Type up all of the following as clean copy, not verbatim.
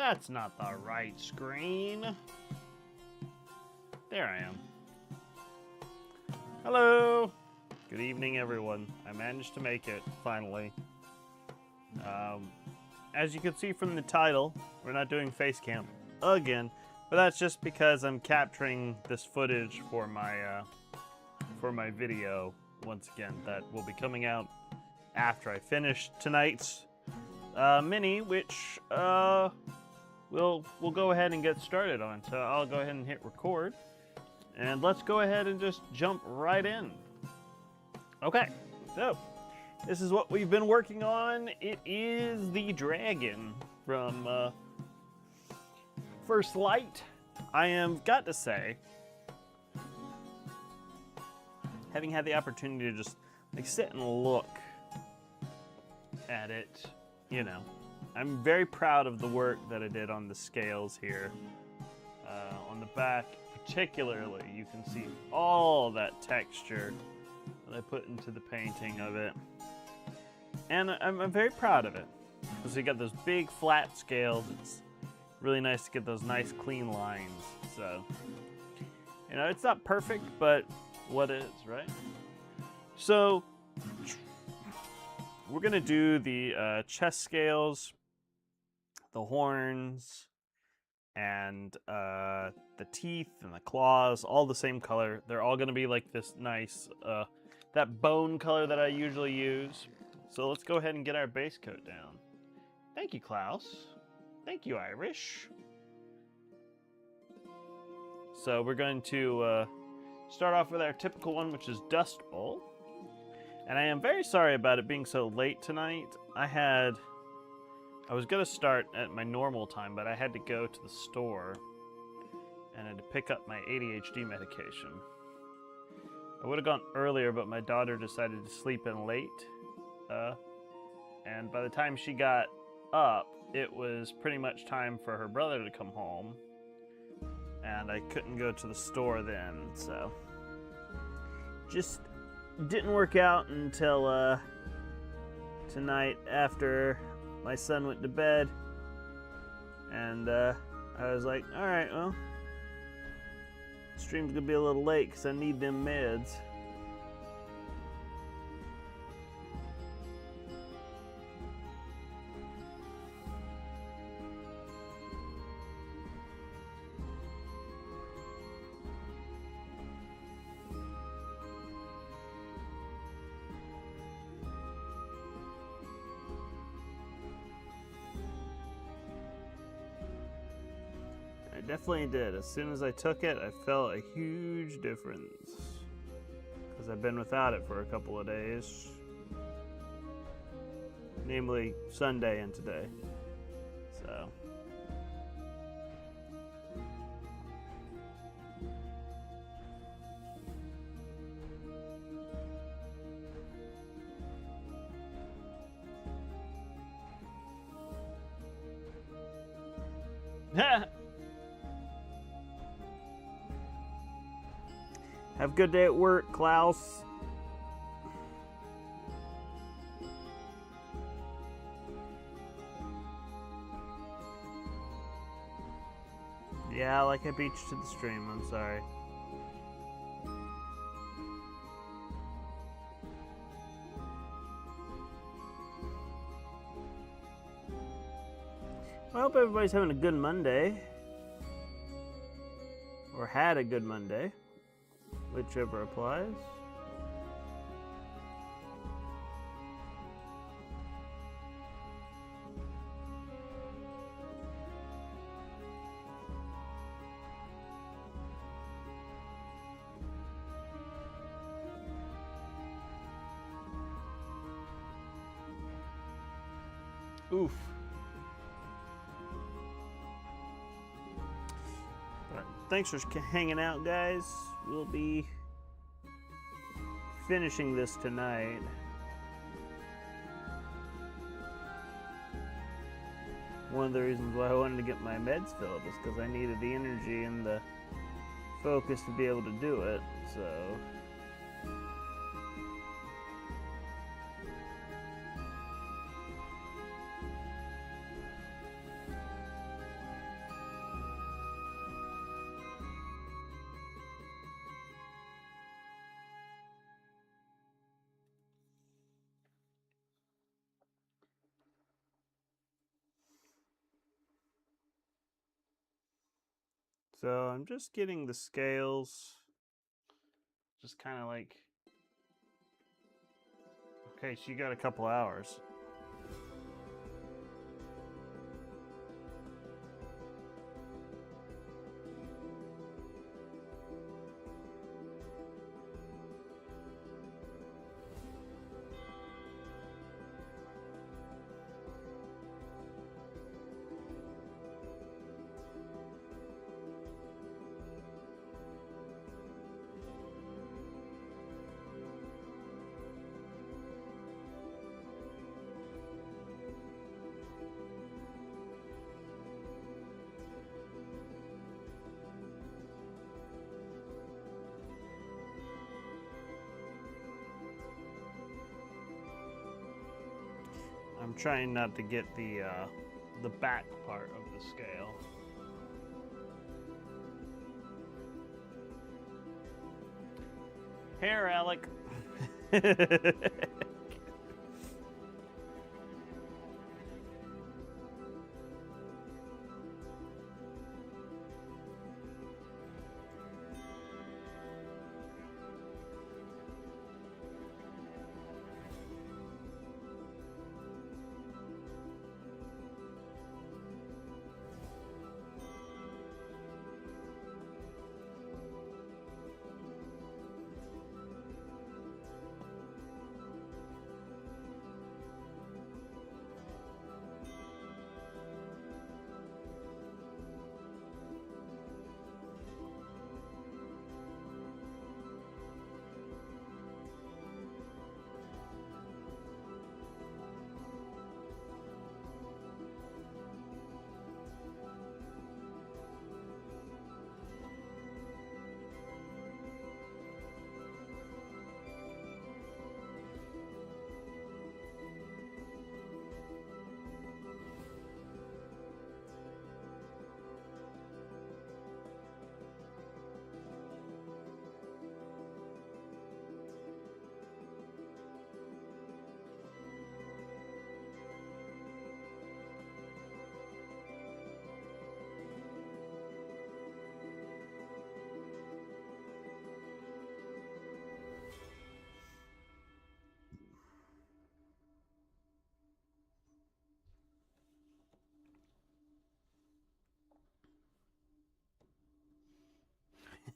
That's not the right screen. There I am. Hello. Good evening, everyone. I managed to make it, finally. As you can see from the title, we're not doing face cam again, but that's just because I'm capturing this footage for my video once again that will be coming out after I finish tonight's mini, which we'll go ahead and get started on. So I'll go ahead and hit record, and let's go ahead and just jump right in. Okay, so this is what we've been working on. It is the dragon from First Light. I am, got to say, having had the opportunity to just like sit and look at it, you know, I'm very proud of the work that I did on the scales here. On the back particularly, you can see all that texture that I put into the painting of it. And I'm very proud of it, because we got those big flat scales. It's really nice to get those nice clean lines. So, you know, it's not perfect, but what is, right? So, we're gonna do the chest scales, the horns, and the teeth and the claws, all the same color. They're all gonna be like this nice, that bone color that I usually use. So let's go ahead and get our base coat down. Thank you, Klaus. Thank you, Irish. So we're going to start off with our typical one, which is Dust Bowl. And I am very sorry about it being so late tonight. I was going to start at my normal time, but I had to go to the store and I had to pick up my ADHD medication. I would have gone earlier, but my daughter decided to sleep in late. And by the time she got up, it was pretty much time for her brother to come home. And I couldn't go to the store then, so just didn't work out until tonight after my son went to bed. And I was like, alright, well, stream's gonna be a little late because I need them meds. I definitely did. As soon as I took it, I felt a huge difference, because I've been without it for a couple of days, namely Sunday and today. So have a good day at work, Klaus. Yeah, like I beat you to the stream, I'm sorry. I hope everybody's having a good Monday. Or had a good Monday. Whichever applies. Oof. But thanks for hanging out, guys. We'll be finishing this tonight. One of the reasons why I wanted to get my meds filled is because I needed the energy and the focus to be able to do it, so. So I'm just getting the scales, just kind of like, okay, so you got a couple hours. I'm trying not to get the back part of the scale. Here, Alec.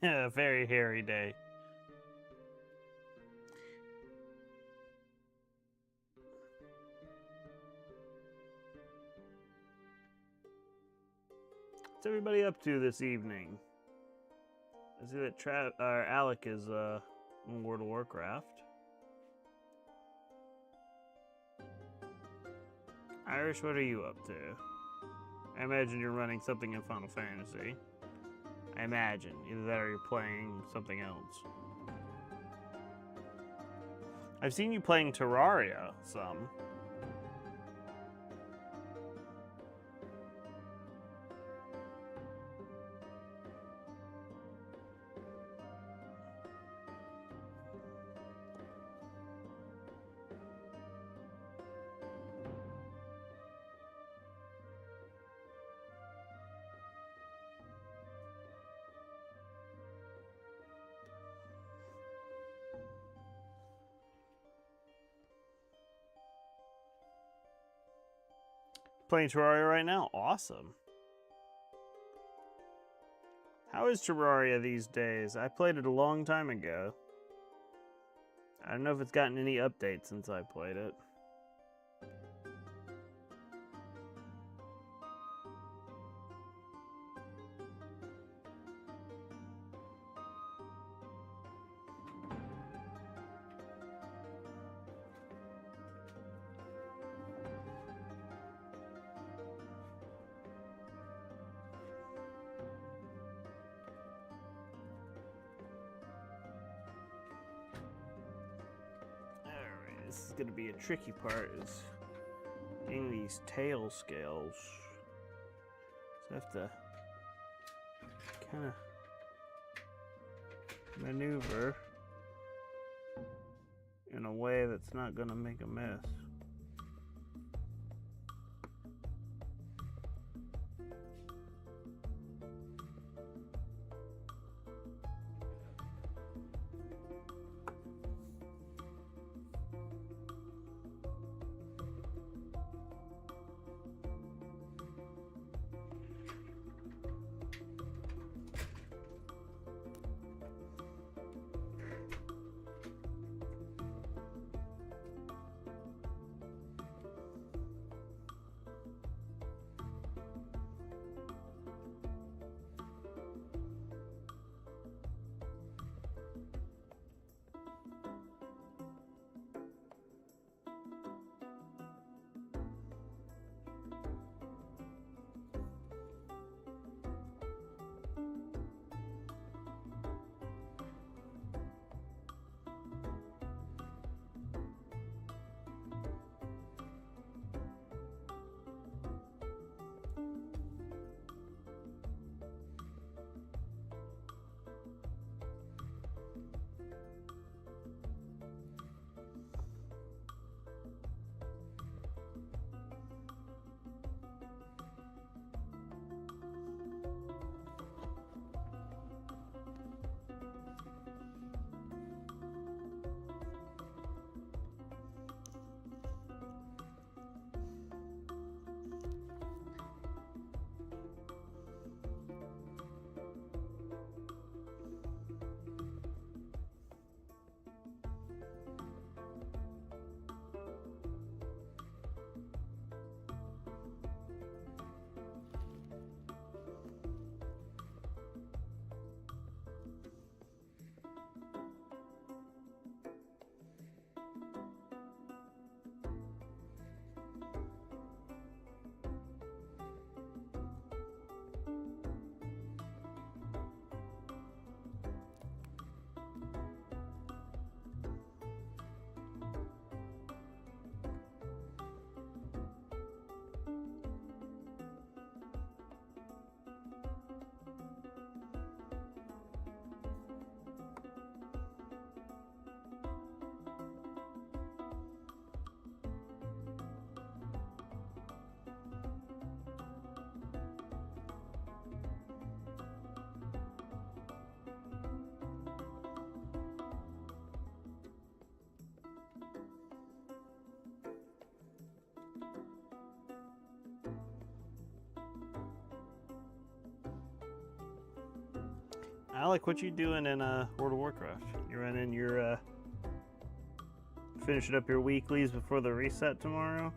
A very hairy day. What's everybody up to this evening? I see that Alec is in World of Warcraft. Irish, what are you up to? I imagine you're running something in Final Fantasy. I imagine. Either that or you're playing something else. I've seen you playing Terraria some. Playing Terraria right now? Awesome. How is Terraria these days? I played it a long time ago. I don't know if it's gotten any updates since I played it. This is going to be a tricky part, is getting these tail scales. So I have to kind of maneuver in a way that's not going to make a mess. Alec, what you doing in World of Warcraft? You running your finishing up your weeklies before the reset tomorrow?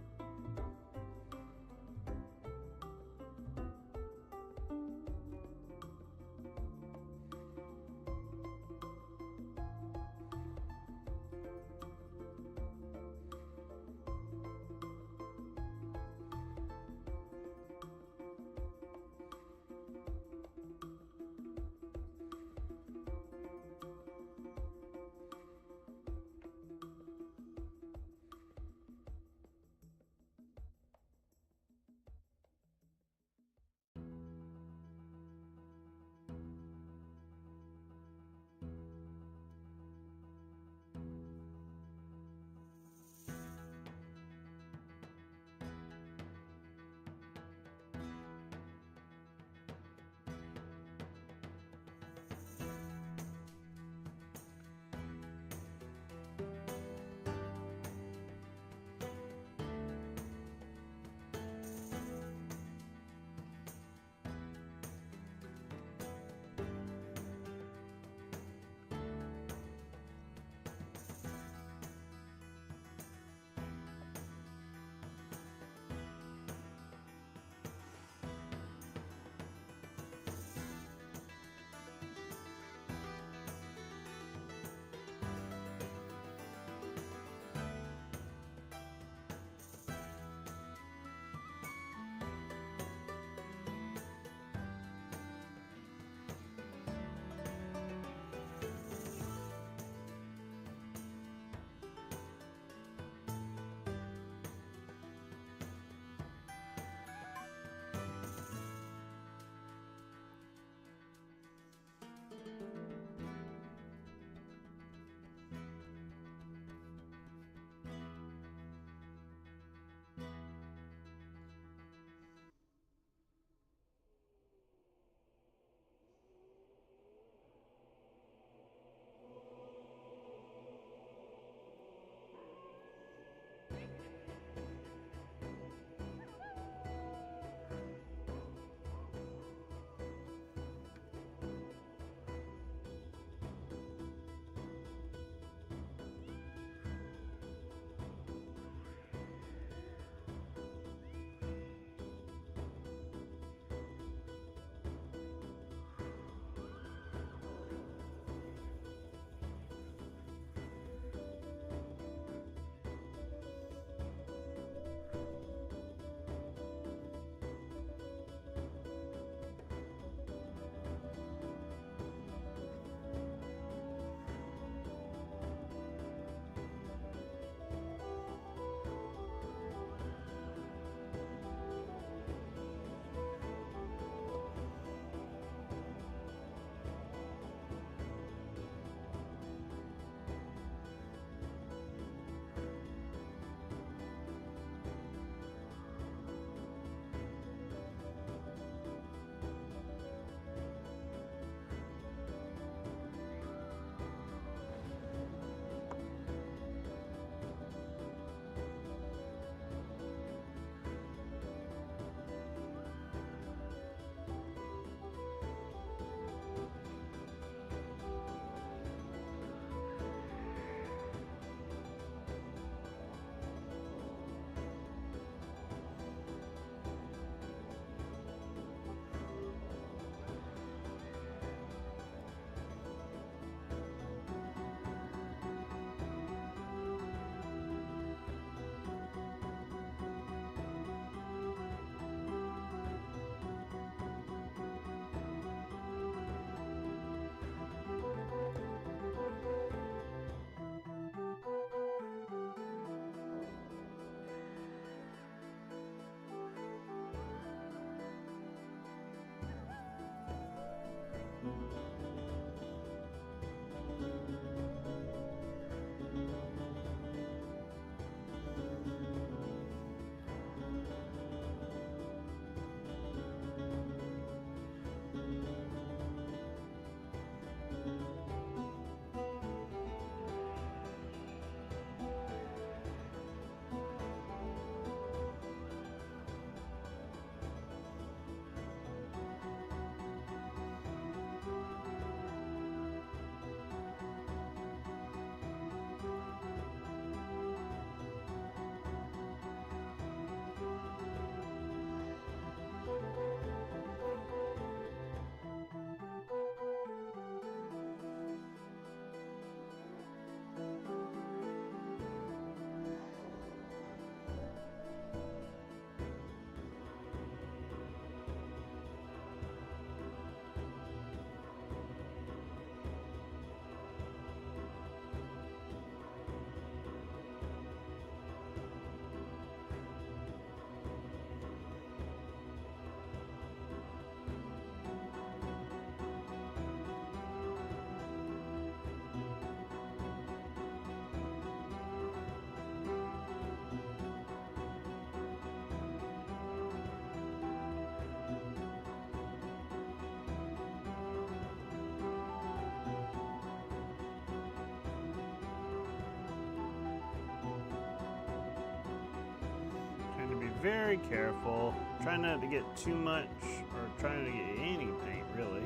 very careful. Try not to get too much, or trying to get any paint, really,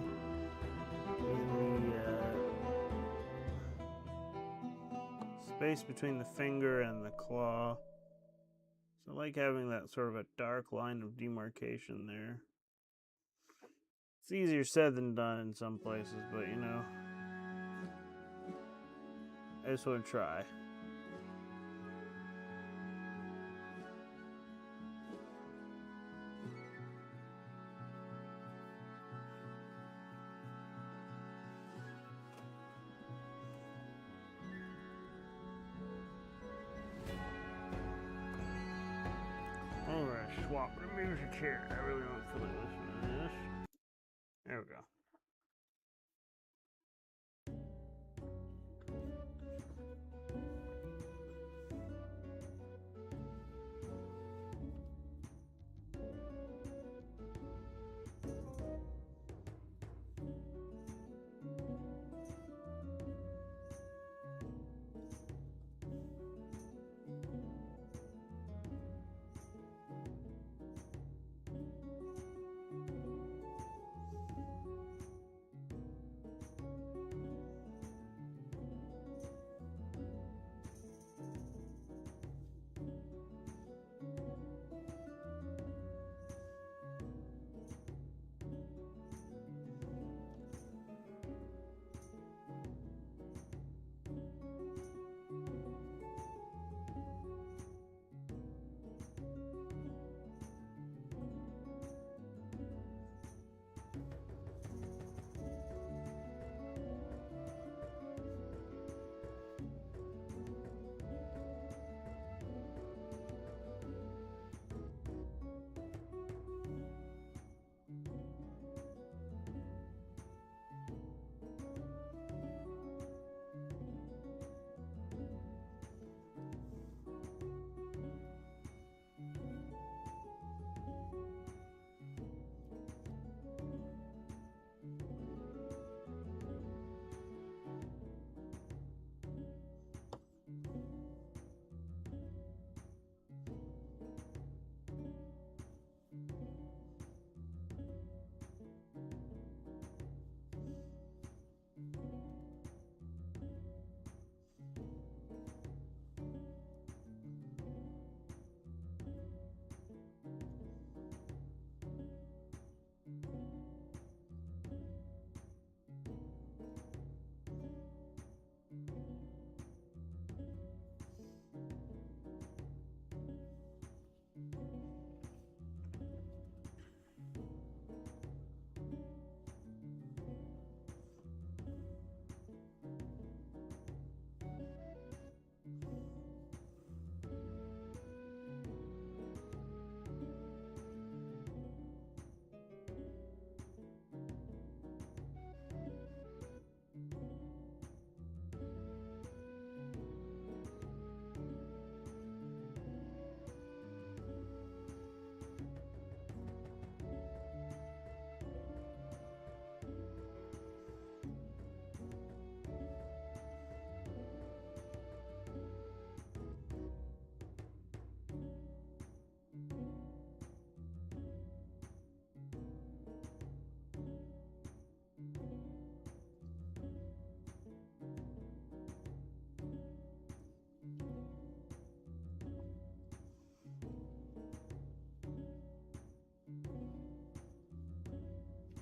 in the space between the finger and the claw. So I like having that sort of a dark line of demarcation there. It's easier said than done in some places, but you know, I just want to try. I'm gonna swap the music here. I really don't feel like listening to this. There we go.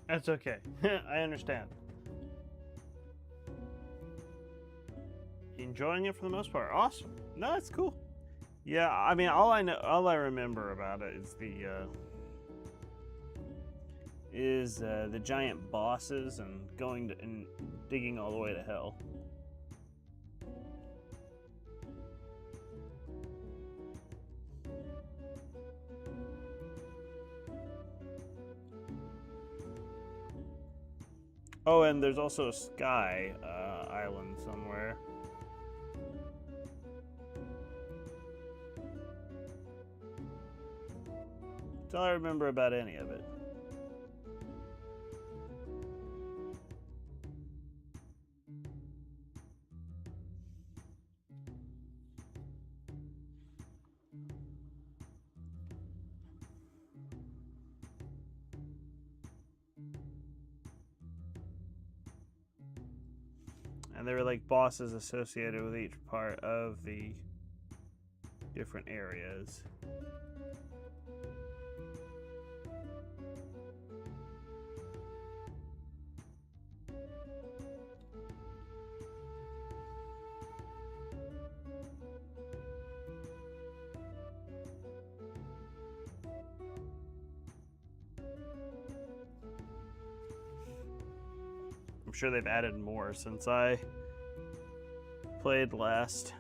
That's okay. I understand. Enjoying it for the most part. Awesome. No, that's cool. Yeah, I mean, all I remember about it is the giant bosses and going to and digging all the way to hell. Oh, and there's also a sky island somewhere. That's all I remember about any of it. And there were like bosses associated with each part of the different areas. I'm sure they've added more since I played last.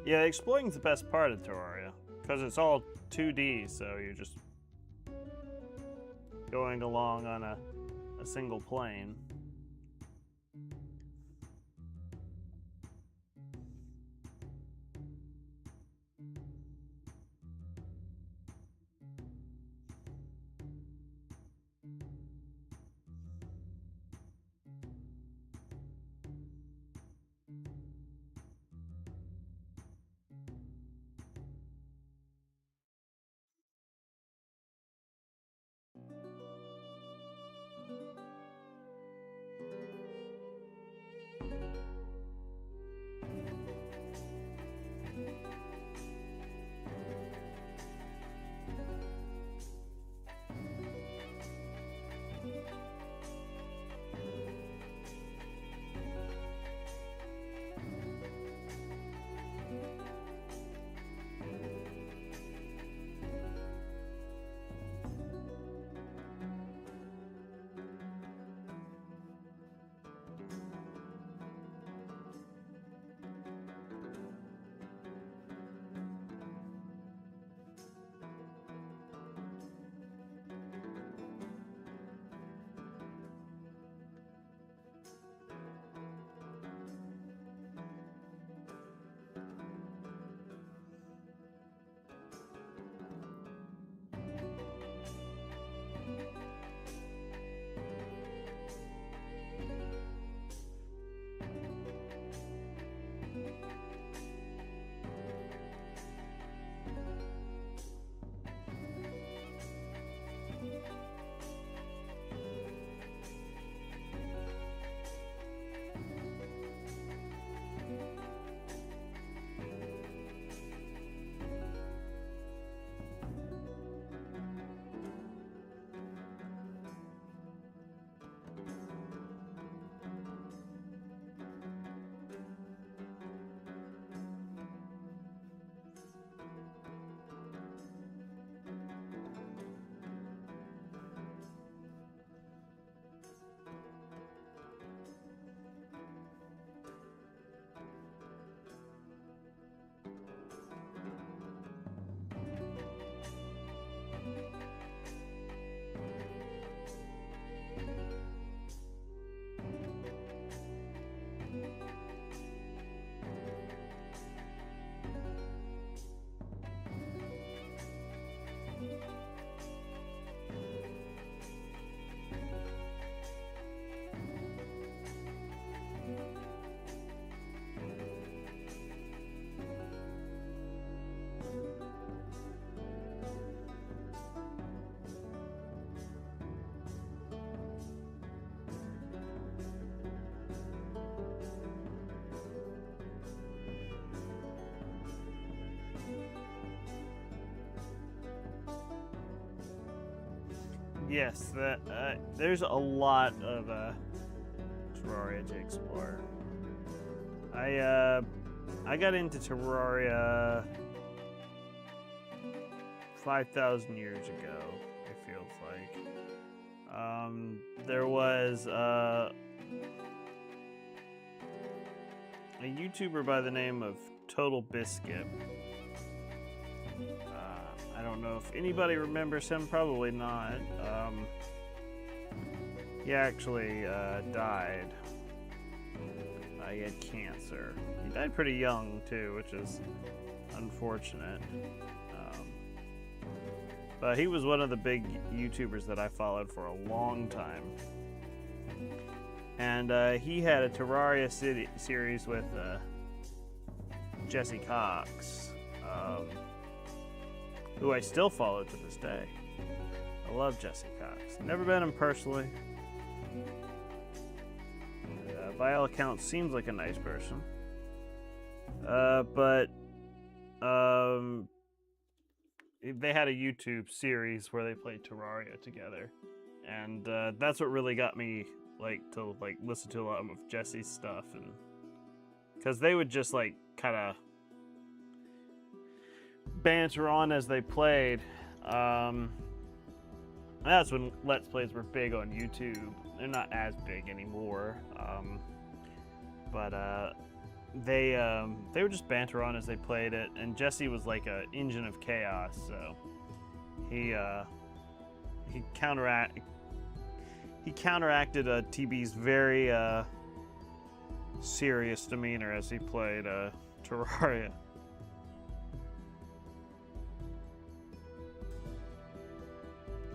Yeah, exploring's the best part of Terraria, because it's all 2D, so you're just going along on a single plane. Yes, there's a lot of Terraria to explore. I got into Terraria 5,000 years ago, it feels like. There was a YouTuber by the name of Total Biscuit. I don't know if anybody remembers him, probably not. He actually died. He had cancer. He died pretty young too, which is unfortunate. But he was one of the big YouTubers that I followed for a long time. And he had a Terraria series with Jesse Cox. who I still follow to this day. I love Jesse Cox. Never met him personally. By all accounts, seems like a nice person. But they had a YouTube series where they played Terraria together, and that's what really got me to listen to a lot of Jesse's stuff, and because they would just kind of banter on as they played. That's when Let's Plays were big on YouTube. They're not as big anymore, but they would just banter on as they played it, and Jesse was like an engine of chaos, so he counteracted TB's very serious demeanor as he played Terraria.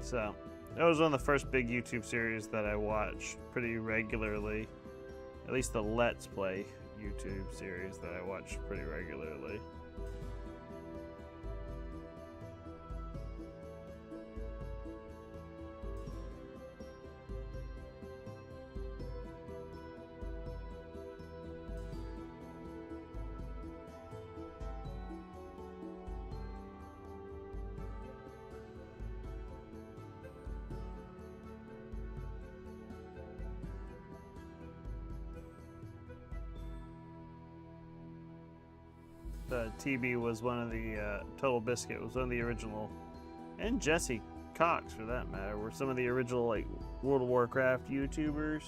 So that was one of the first big YouTube series that I watched pretty regularly. At least the Let's Play YouTube series that I watched pretty regularly. TB was one of the Total Biscuit was one of the original, and Jesse Cox for that matter, were some of the original World of Warcraft YouTubers.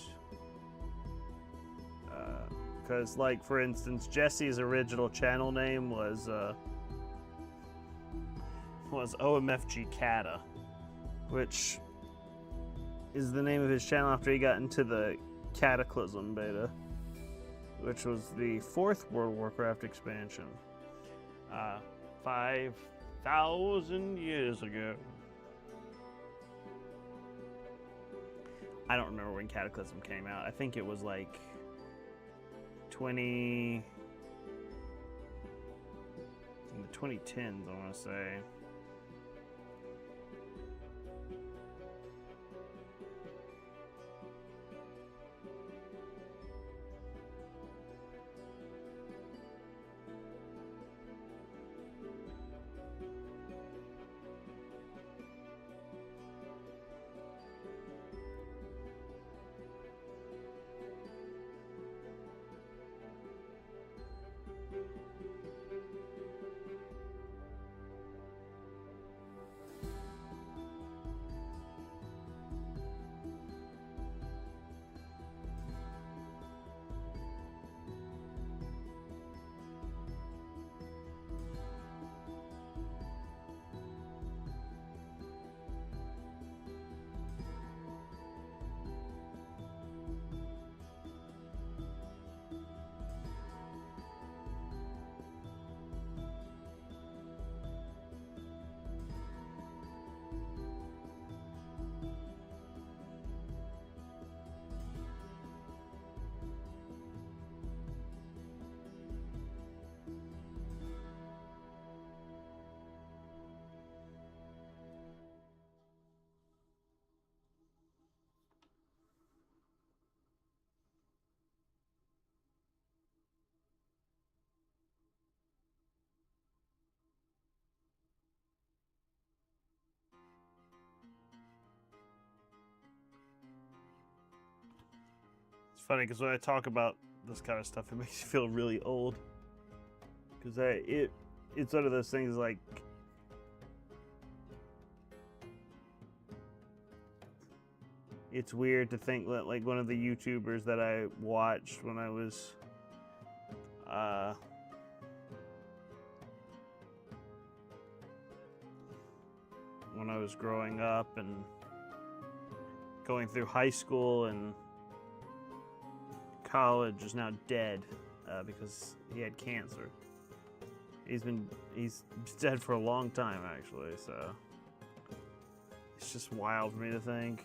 Because for instance, Jesse's original channel name was OMFG Kata, which is the name of his channel after he got into the Cataclysm beta, which was the 4th World of Warcraft expansion. 5,000 years ago. I don't remember when Cataclysm came out. I think it was 20 in the 2010s, I want to say. It's funny because when I talk about this kind of stuff, it makes me feel really old. Because it's one of those things it's weird to think that one of the YouTubers that I watched when I was growing up and going through high school and college is now dead because he had cancer. He's dead for a long time actually, so it's just wild for me to think.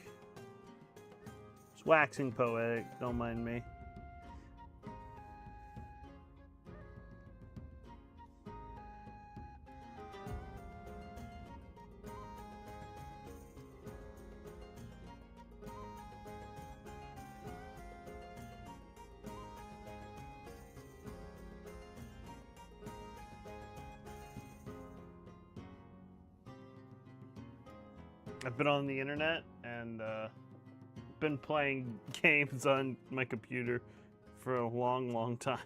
It's waxing poetic, don't mind me. I've been on the internet and been playing games on my computer for a long, long time.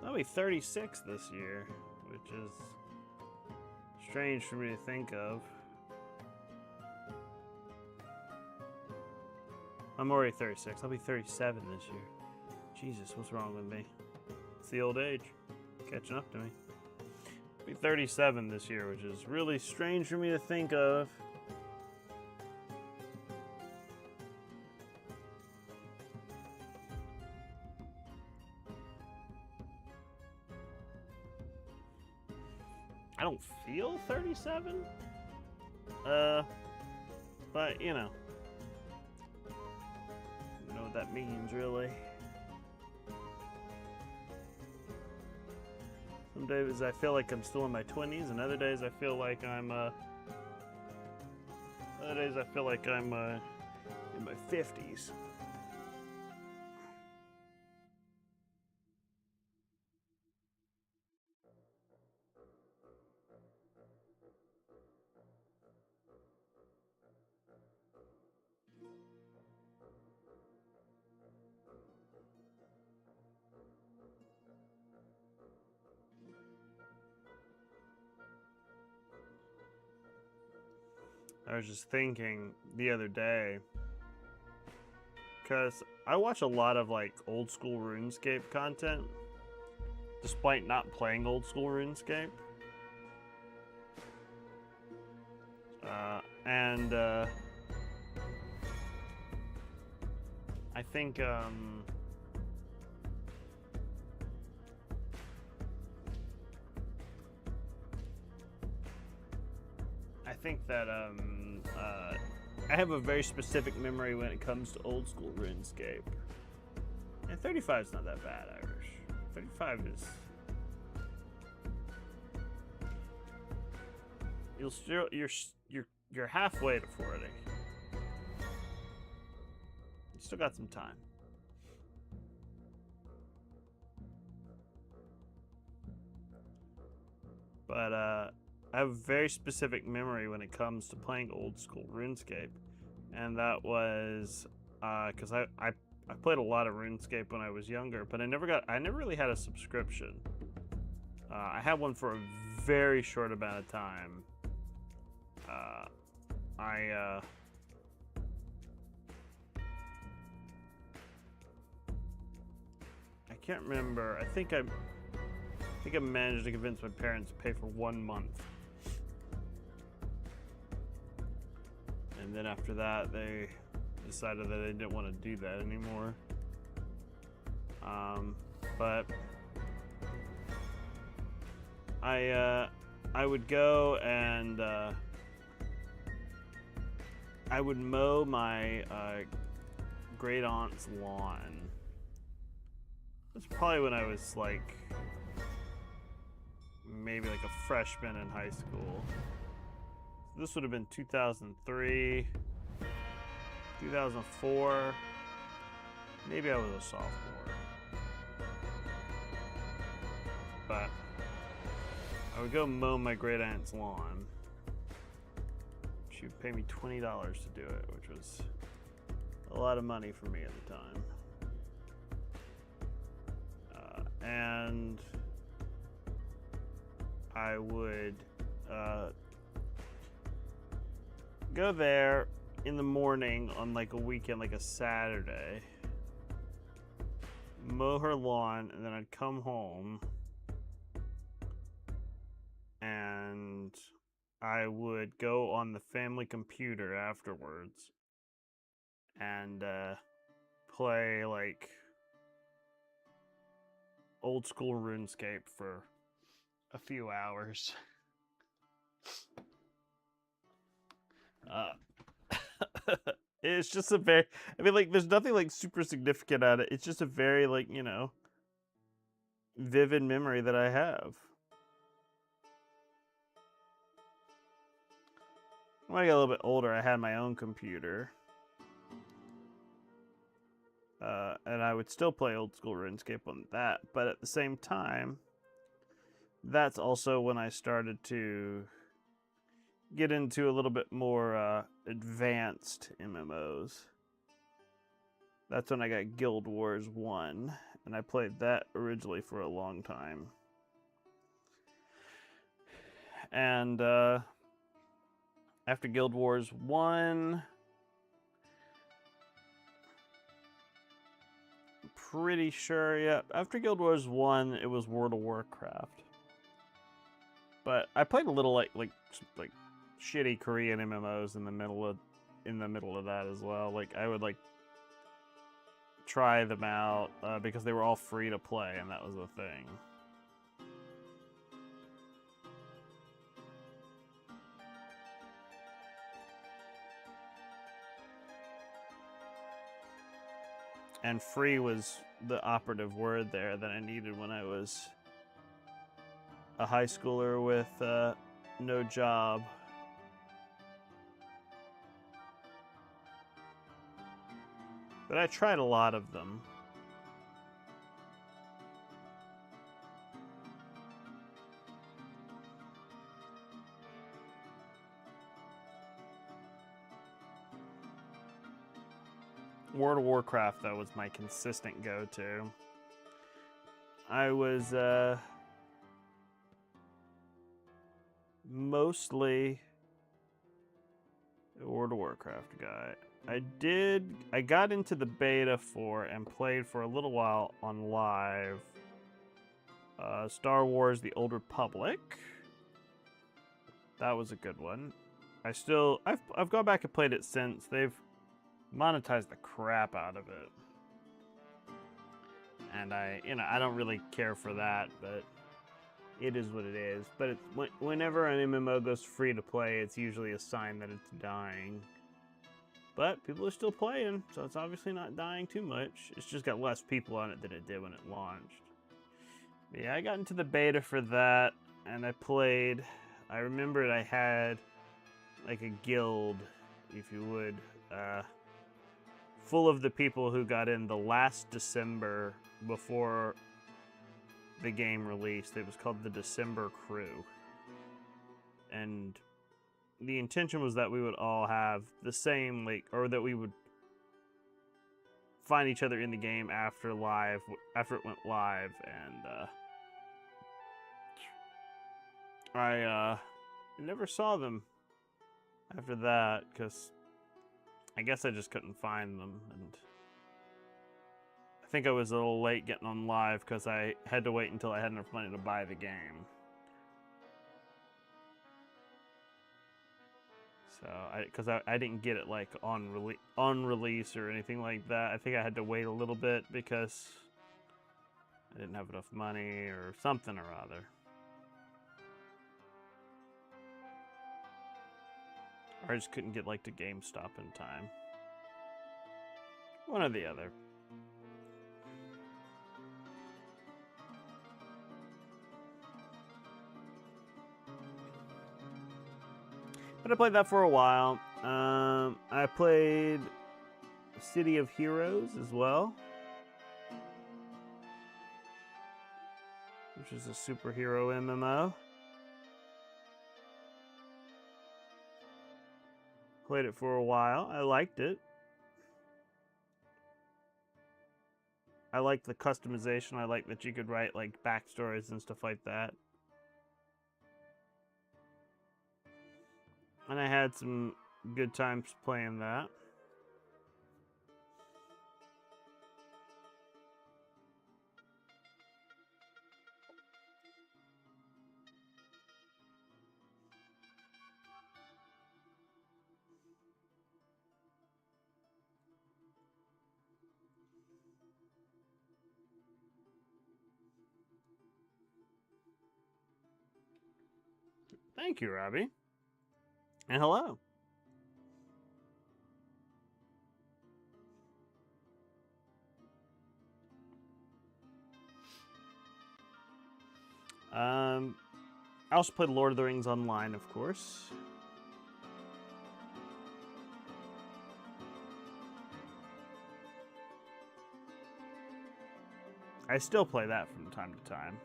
I'll be 36 this year, which is strange for me to think of. I'm already 36. I'll be 37 this year. Jesus, what's wrong with me? It's the old age catching up to me. I'll be 37 this year, which is really strange for me to think of. I don't feel 37. But you know. I don't know what that means really. Some days I feel like I'm still in my 20s, and other days I feel like I'm in my 50s. I was just thinking the other day, because I watch a lot of like old school RuneScape content, despite not playing old school RuneScape. I think that I have a very specific memory when it comes to old school RuneScape. And 35 is not that bad, Irish. 35 is... You're halfway to 40. You still got some time. But I have a very specific memory when it comes to playing old school RuneScape, and that was because I played a lot of RuneScape when I was younger, but I never really had a subscription. I had one for a very short amount of time. I can't remember. I think I managed to convince my parents to pay for 1 month. And then after that, they decided that they didn't want to do that anymore. But I would go and I would mow my great aunt's lawn. That's probably when I was like maybe like a freshman in high school. This would have been 2003, 2004. Maybe I was a sophomore. But I would go mow my great aunt's lawn. She would pay me $20 to do it, which was a lot of money for me at the time. And I would go there in the morning on like a weekend, like a Saturday, mow her lawn, and then I'd come home and I would go on the family computer afterwards and play like old school RuneScape for a few hours. It's just a very, I mean, like, there's nothing like super significant at it. It's just a very, like, you know, vivid memory that I have. When I got a little bit older, I had my own computer. And I would still play old school RuneScape on that, but at the same time, that's also when I started to get into a little bit more advanced MMOs. That's when I got Guild Wars 1, and I played that originally for a long time. And after Guild Wars 1, I'm pretty sure, yeah, after Guild Wars 1, it was World of Warcraft. But I played a little like shitty Korean MMOs in the middle of that as well. Like I would like try them out because they were all free to play, and that was the thing. And free was the operative word there that I needed when I was a high schooler with no job. But I tried a lot of them. World of Warcraft, though, was my consistent go-to. I was mostly a World of Warcraft guy. I got into the beta for and played for a little while on live. Star Wars: The Old Republic. That was a good one. I've gone back and played it since. They've monetized the crap out of it. And I don't really care for that, but it is what it is. But whenever an MMO goes free to play, it's usually a sign that it's dying. But people are still playing, so it's obviously not dying too much. It's just got less people on it than it did when it launched. But yeah, I got into the beta for that, and I played. I remembered I had like a guild, if you would, full of the people who got in the last December before the game released. It was called the December Crew. And the intention was that we would all have the same, like, or that we would find each other in the game after it went live, and I never saw them after that, because I guess I just couldn't find them, and I think I was a little late getting on live because I had to wait until I had enough money to buy the game. So, because I didn't get it like on release or anything like that. I think I had to wait a little bit because I didn't have enough money or something or other. Or I just couldn't get like to GameStop in time. One or the other. But I played that for a while. I played City of Heroes as well, which is a superhero MMO. Played it for a while. I liked it. I liked the customization. I liked that you could write like backstories and stuff like that. And I had some good times playing that. Thank you, Robbie. And hello. I also played Lord of the Rings Online, of course. I still play that from time to time.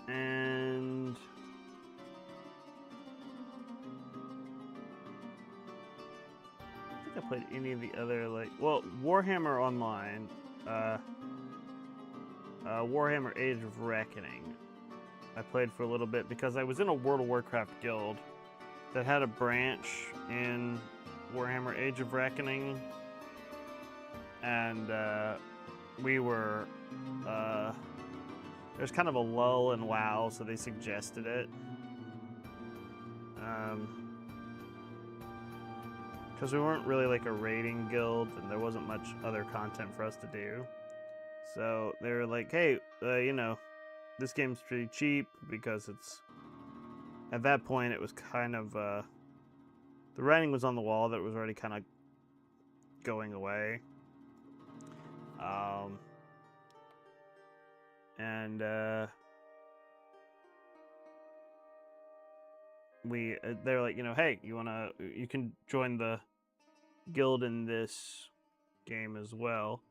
And I don't think I played any of the other, like, well, Warhammer Online, Warhammer Age of Reckoning. I played for a little bit because I was in a World of Warcraft guild that had a branch in Warhammer Age of Reckoning, and we were, there's kind of a lull in WoW, so they suggested it. Because we weren't really like a raiding guild, and there wasn't much other content for us to do. So they were like, hey, you know, this game's pretty cheap because it's, at that point, it was kind of, the writing was on the wall that was already kind of going away. And they're like, you know, hey, you can join the guild in this game as well.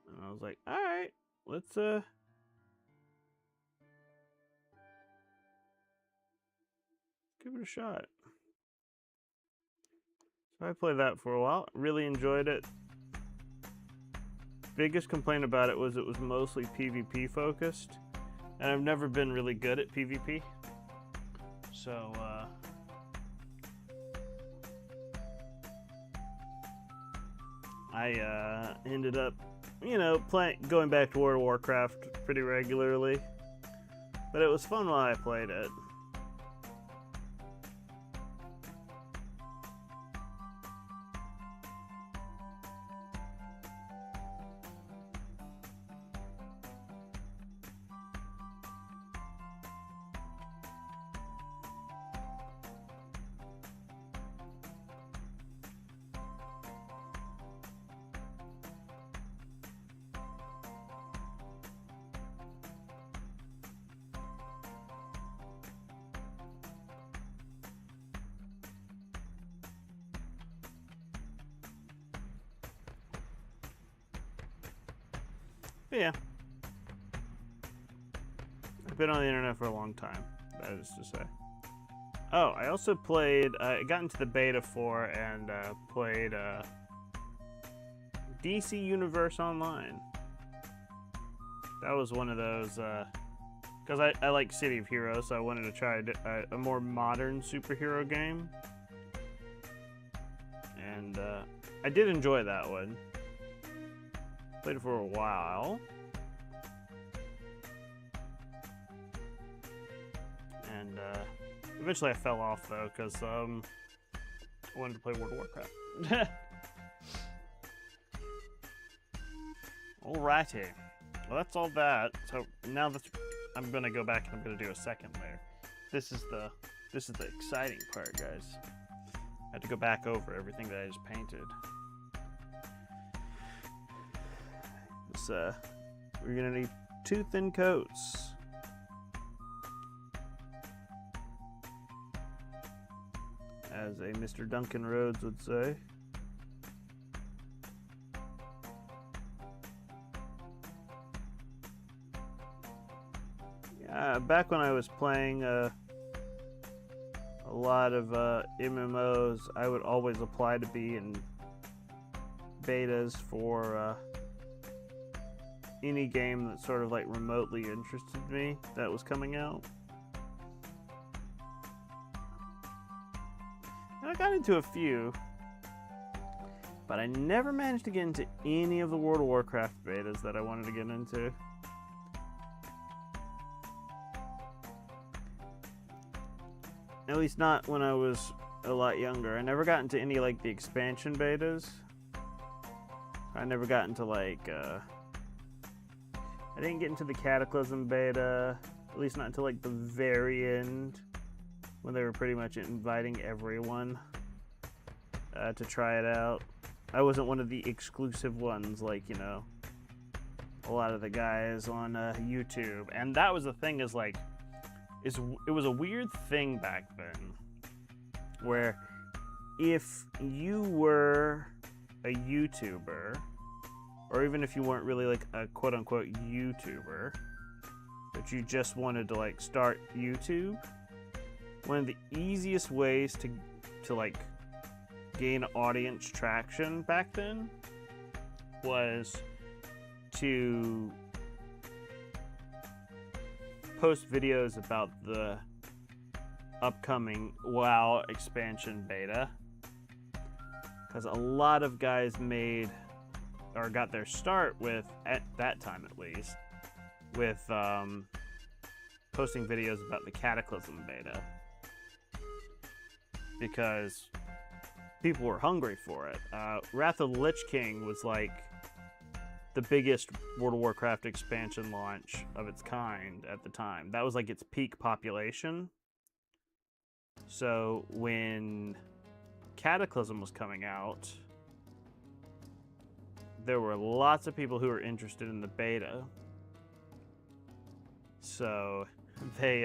And I was like, all right, let's give it a shot. So I played that for a while, really enjoyed it. Biggest complaint about it was mostly PvP focused, and I've never been really good at PvP. So I ended up, you know, going back to World of Warcraft pretty regularly. But it was fun while I played it. But yeah, I've been on the internet for a long time, that is to say. Oh, I also played, I got into the beta for and played DC Universe Online. That was one of those, because I like City of Heroes, so I wanted to try a more modern superhero game. And I did enjoy that one. Played it for a while. And eventually I fell off though, because I wanted to play World of Warcraft. Alrighty. Well, that's all that. So now that I'm gonna go back and I'm gonna do a second layer. This is the exciting part, guys. I had to go back over everything that I just painted. We're gonna need 2 thin coats. As a Mr. Duncan Rhodes would say. Yeah, back when I was playing a lot of MMOs, I would always apply to be in betas for any game that sort of like remotely interested me that was coming out. And I got into a few, but I never managed to get into any of the World of Warcraft betas that I wanted to get into. At least not when I was a lot younger. I never got into any like the expansion betas. I never got into like I didn't get into the Cataclysm beta, at least not until like the very end, when they were pretty much inviting everyone to try it out. I wasn't one of the exclusive ones, like, you know, a lot of the guys on YouTube. And that was the thing, is like, it was a weird thing back then, where if you were a YouTuber, or even if you weren't really like a quote-unquote YouTuber, which but you just wanted to like start YouTube, one of the easiest ways to like gain audience traction back then was to post videos about the upcoming WoW expansion beta, because a lot of guys made or got their start with, at that time at least, with posting videos about the Cataclysm beta, because people were hungry for it. Wrath of the Lich King was like the biggest World of Warcraft expansion launch of its kind at the time. That was like its peak population. So when Cataclysm was coming out, there were lots of people who were interested in the beta. So they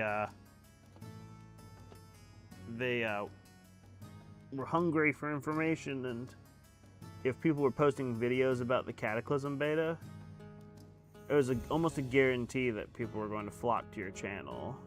were hungry for information, and if people were posting videos about the Cataclysm beta, it was almost a guarantee that people were going to flock to your channel.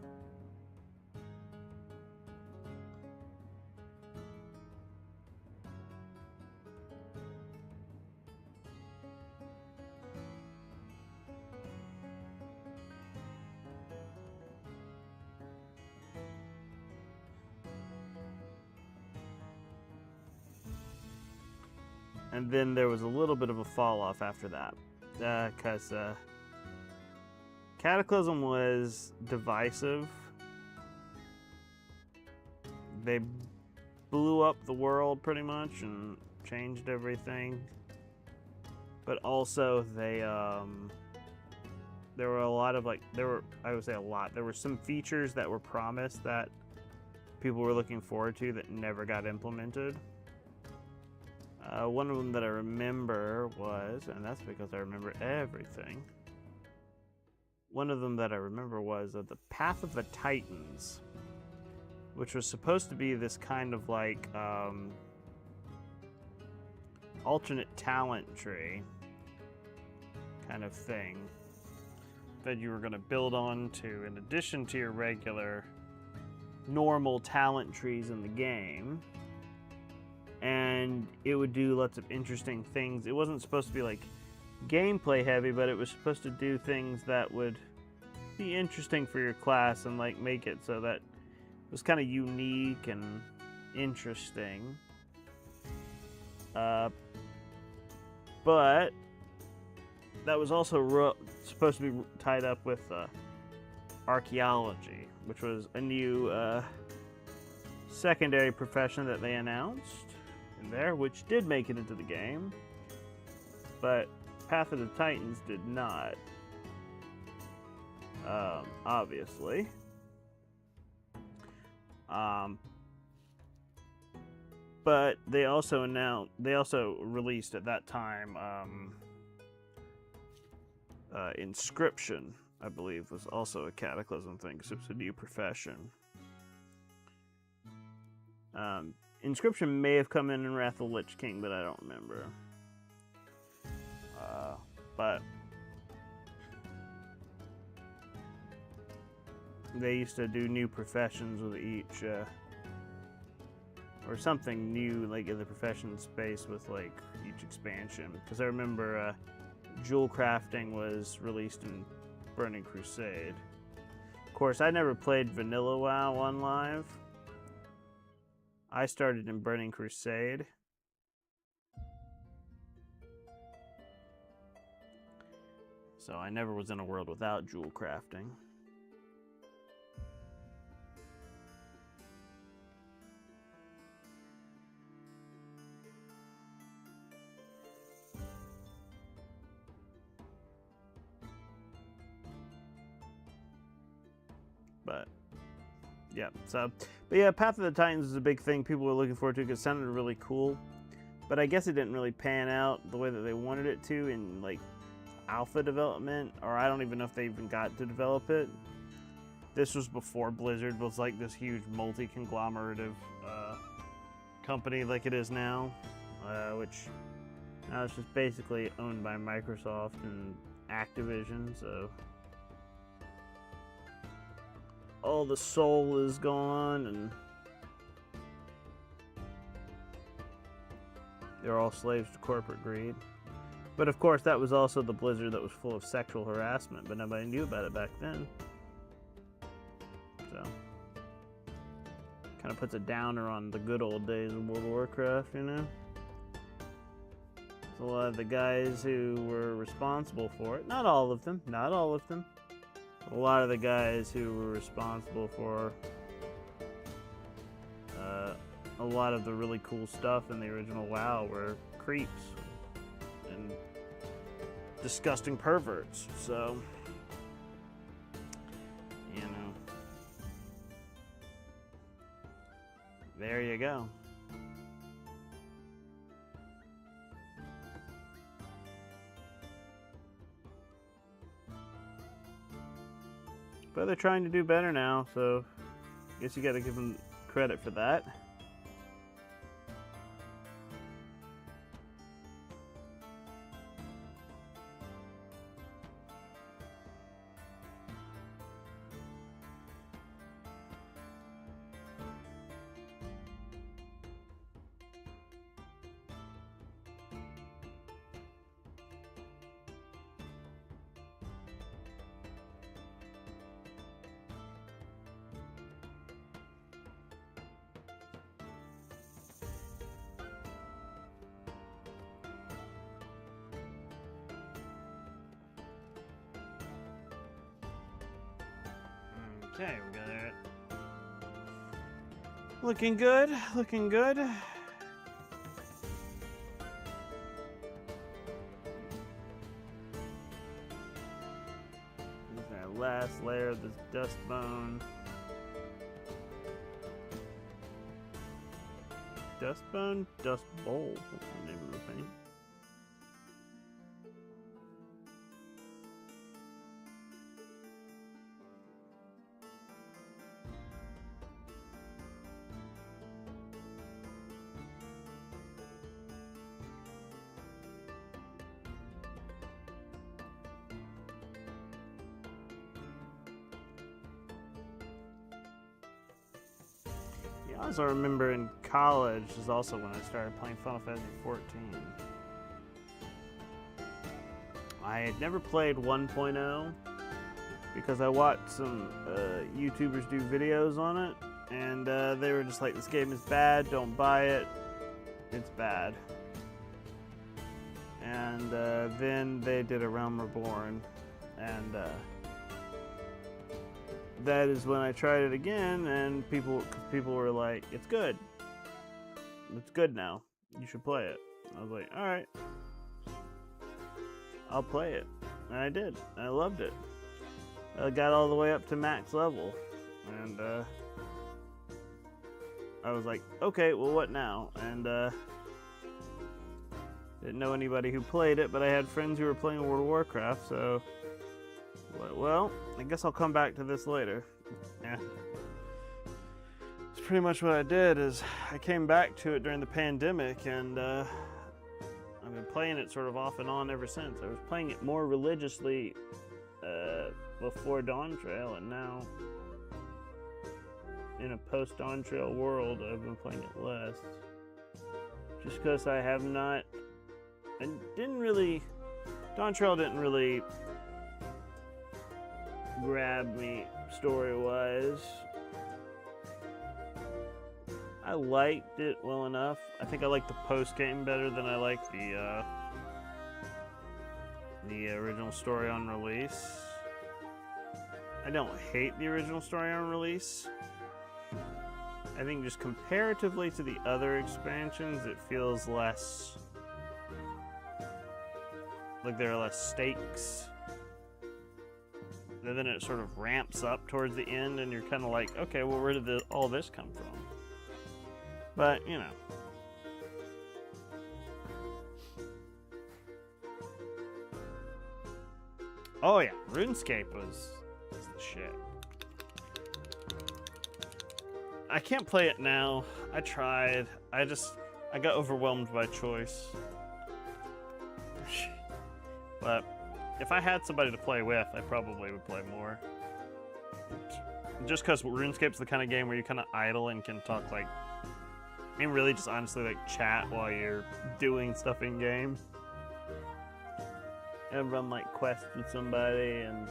And then there was a little bit of a fall off after that, because Cataclysm was divisive. They blew up the world pretty much and changed everything. But also they there were a lot of I would say a lot. There were some features that were promised that people were looking forward to that never got implemented. One of them that I remember was, and that's because I remember everything. One of them that I remember was the Path of the Titans, which was supposed to be this kind of like alternate talent tree kind of thing that you were going to build on to in addition to your regular normal talent trees in the game. And it would do lots of interesting things. It wasn't supposed to be like gameplay heavy, but it was supposed to do things that would be interesting for your class and like make it so that it was kind of unique and interesting. But that was also supposed to be tied up with archaeology, which was a new secondary profession that they announced there, which did make it into the game, but Path of the Titans did not, obviously. But they also released at that time Inscription, I believe, was also a Cataclysm thing, because it was a new profession. Inscription may have come in Wrath of the Lich King, but I don't remember. But they used to do new professions with each, or something new, like in the profession space with like each expansion. Because I remember jewel crafting was released in Burning Crusade. Of course, I never played Vanilla WoW on live. I started in Burning Crusade. So I never was in a world without jewel crafting. But yeah, but yeah, Path of the Titans is a big thing people were looking forward to because it sounded really cool. But I guess it didn't really pan out the way that they wanted it to in like alpha development, or I don't even know if they even got to develop it. This was before Blizzard was like this huge multi-conglomerative company like it is now, which now it's just basically owned by Microsoft and Activision, so all the soul is gone, and they're all slaves to corporate greed. But of course, that was also the blizzard that was full of sexual harassment, but nobody knew about it back then. So, kind of puts a downer on the good old days of World of Warcraft, you know? So a lot of the guys who were responsible for it, not all of them, not all of them, a lot of the guys who were responsible for a lot of the really cool stuff in the original WoW were creeps and disgusting perverts. So, you know, there you go. But they're trying to do better now, so I guess you gotta give them credit for that. Okay, we got it. Looking good, looking good. This is our last layer of this dust bone. Dust bone? Dust bowl. What's the name of the thing? I also remember in college is also when I started playing Final Fantasy 14. I had never played 1.0 because I watched some YouTubers do videos on it, and they were just like, this game is bad, don't buy it, it's bad. And then they did A Realm Reborn, and that is when I tried it again, and people were like, it's good now, you should play it. I was like, alright, I'll play it. And I did. I loved it. I got all the way up to max level, and I was like, okay, well, what now? And didn't know anybody who played it, but I had friends who were playing World of Warcraft, so well, I guess I'll come back to this later. Yeah. It's pretty much what I did is I came back to it during the pandemic, and I've been playing it sort of off and on ever since. I was playing it more religiously before Dawn Trail, and now in a post-Dawn Trail world, I've been playing it less. Just because I have not, and didn't really, Dawn Trail didn't really grab me story-wise. I liked it well enough. I think I like the post-game better than I like the original story on release. I don't hate the original story on release. I think just comparatively to the other expansions, it feels less like there are less stakes. And then it sort of ramps up towards the end, and you're kind of like, okay, well, where did all this come from? But, you know. Oh yeah, RuneScape was the shit. I can't play it now. I tried. I got overwhelmed by choice. But if I had somebody to play with, I probably would play more. just because RuneScape's the kind of game where you kind of idle and can talk like, and really just honestly like chat while you're doing stuff in game. And run like quests with somebody and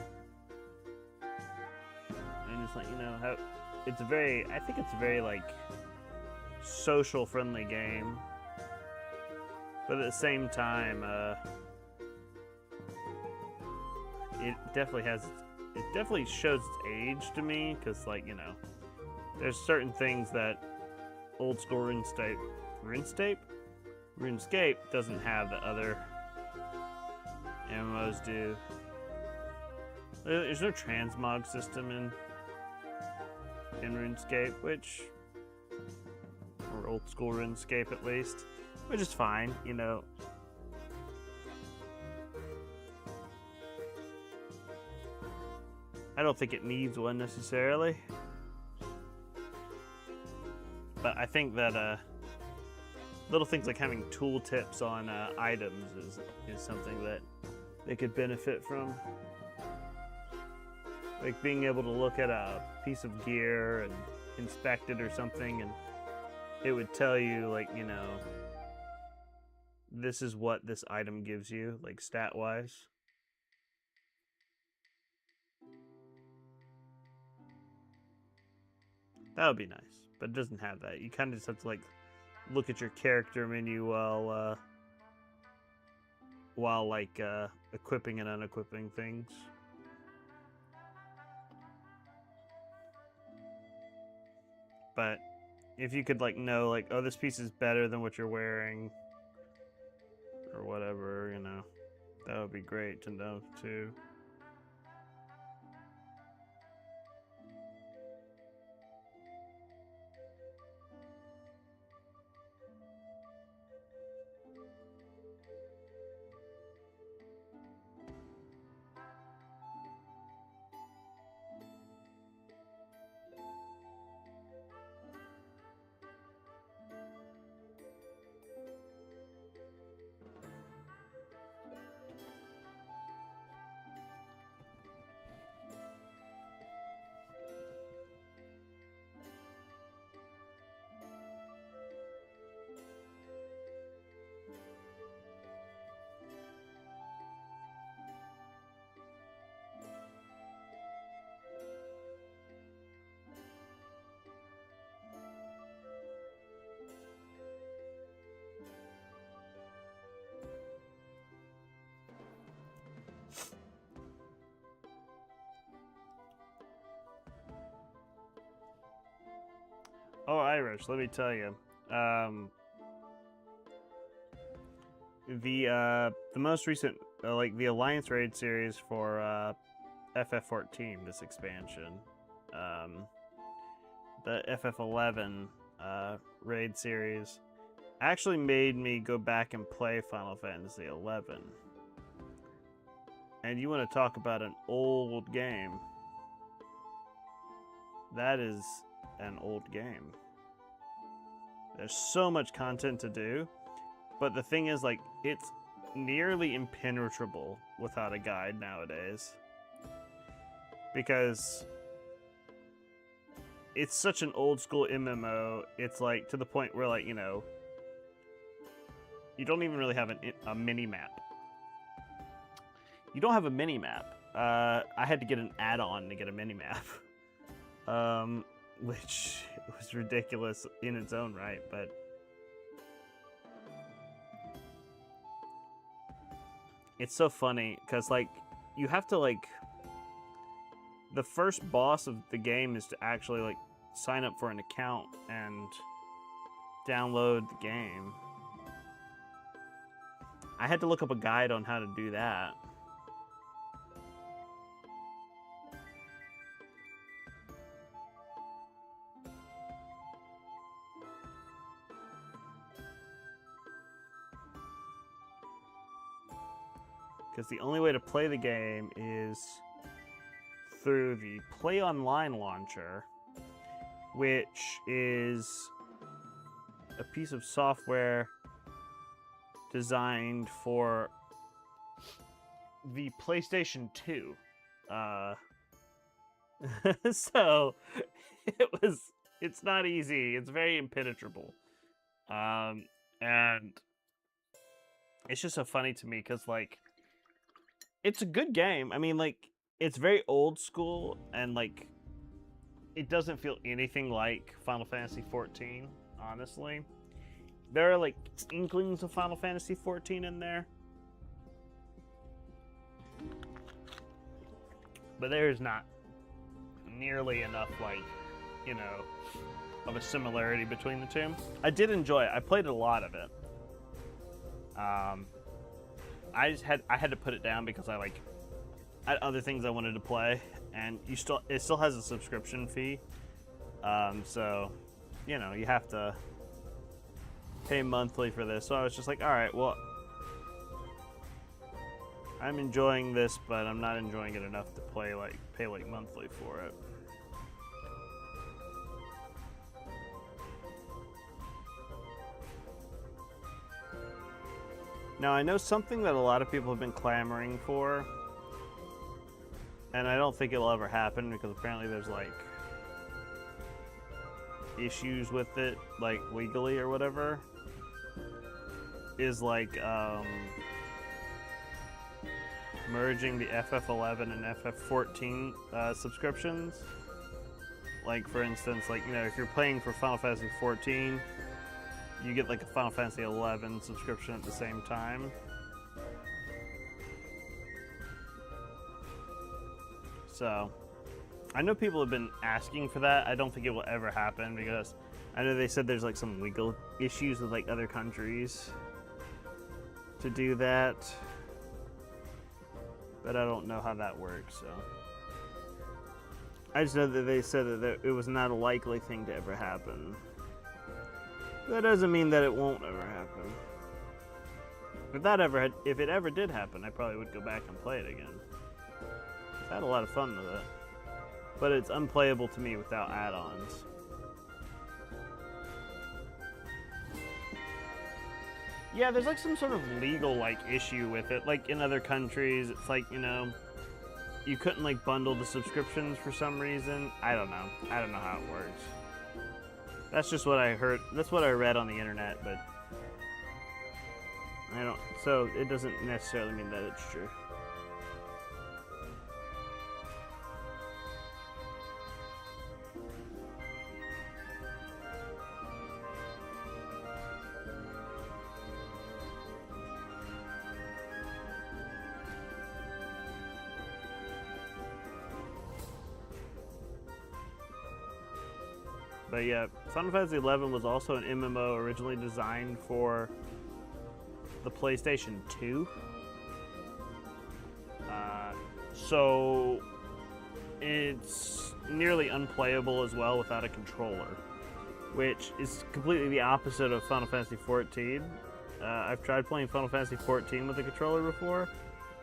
just like, you know, how it's a very, I think it's a very like social friendly game. But at the same time, it definitely shows its age to me, because like, you know, there's certain things that old school RuneScape doesn't have that other MMOs do. There's no transmog system in RuneScape, or old school RuneScape at least, which is fine, you know. I don't think it needs one necessarily, but I think that little things like having tooltips on items is something that they could benefit from. Like being able to look at a piece of gear and inspect it or something, and it would tell you, like, you know, this is what this item gives you, like stat-wise. That would be nice, but it doesn't have that. You kind of just have to like look at your character menu while like equipping and unequipping things. But if you could like know like, oh, this piece is better than what you're wearing or whatever, you know, that would be great to know too. Oh, Irish, let me tell you. The most recent, like the Alliance Raid series for FF14, this expansion, the FF11 Raid series, actually made me go back and play Final Fantasy 11. And you want to talk about an old game? That is an old game. There's so much content to do, but the thing is, like, it's nearly impenetrable without a guide nowadays, because it's such an old school MMO. It's like to the point where, like, you know, you don't even really have a mini map. You don't have a mini map. I had to get an add-on to get a mini map. Which was ridiculous in its own right, but it's so funny because, like, you have to, like, the first boss of the game is to actually, like, sign up for an account and download the game. I had to look up a guide on how to do that. Because the only way to play the game is through the Play Online launcher, which is a piece of software designed for the PlayStation 2. So it's not easy. It's very impenetrable. And it's just so funny to me because, like, it's a good game. I mean, like, it's very old school and, like, it doesn't feel anything like Final Fantasy XIV, honestly. There are, like, inklings of Final Fantasy XIV in there. But there's not nearly enough, like, you know, of a similarity between the two. I did enjoy it. I played a lot of it. I had to put it down because I had other things I wanted to play, and it still has a subscription fee. So, you know, you have to pay monthly for this. So I was just like, all right, well, I'm enjoying this, but I'm not enjoying it enough to pay monthly for it. Now, I know something that a lot of people have been clamoring for, and I don't think it'll ever happen because apparently there's, like, issues with it, like, legally or whatever, is, like, merging the FF11 and FF14 subscriptions. Like, for instance, like, you know, if you're playing for Final Fantasy 14, you get, like, a Final Fantasy 11 subscription at the same time. So, I know people have been asking for that. I don't think it will ever happen because I know they said there's, like, some legal issues with, like, other countries to do that. But I don't know how that works, so. I just know that they said that it was not a likely thing to ever happen. That doesn't mean that it won't ever happen. If it ever did happen, I probably would go back and play it again. I had a lot of fun with it. But it's unplayable to me without add-ons. Yeah, there's like some sort of legal like issue with it. Like in other countries, it's like, you know, you couldn't like bundle the subscriptions for some reason. I don't know. I don't know how it works. That's just what I heard. That's what I read on the internet, but so it doesn't necessarily mean that it's true. But yeah, Final Fantasy XI was also an MMO originally designed for the PlayStation 2. So it's nearly unplayable as well without a controller, which is completely the opposite of Final Fantasy XIV. I've tried playing Final Fantasy XIV with a controller before.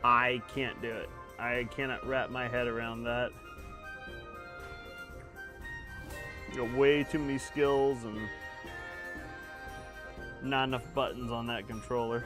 I can't do it. I cannot wrap my head around that. You got way too many skills and not enough buttons on that controller.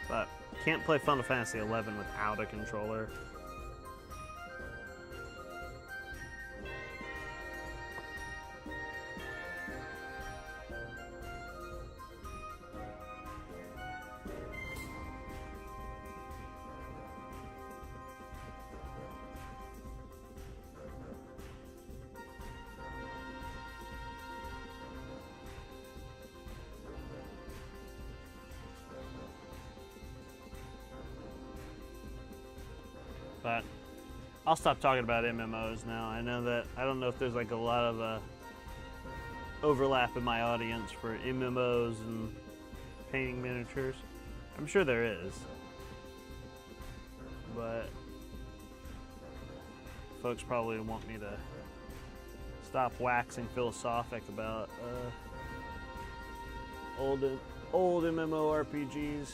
But can't play Final Fantasy XI without a controller. But I'll stop talking about MMOs now. I don't know if there's like a lot of overlap in my audience for MMOs and painting miniatures. I'm sure there is. But folks probably want me to stop waxing philosophic about old MMORPGs.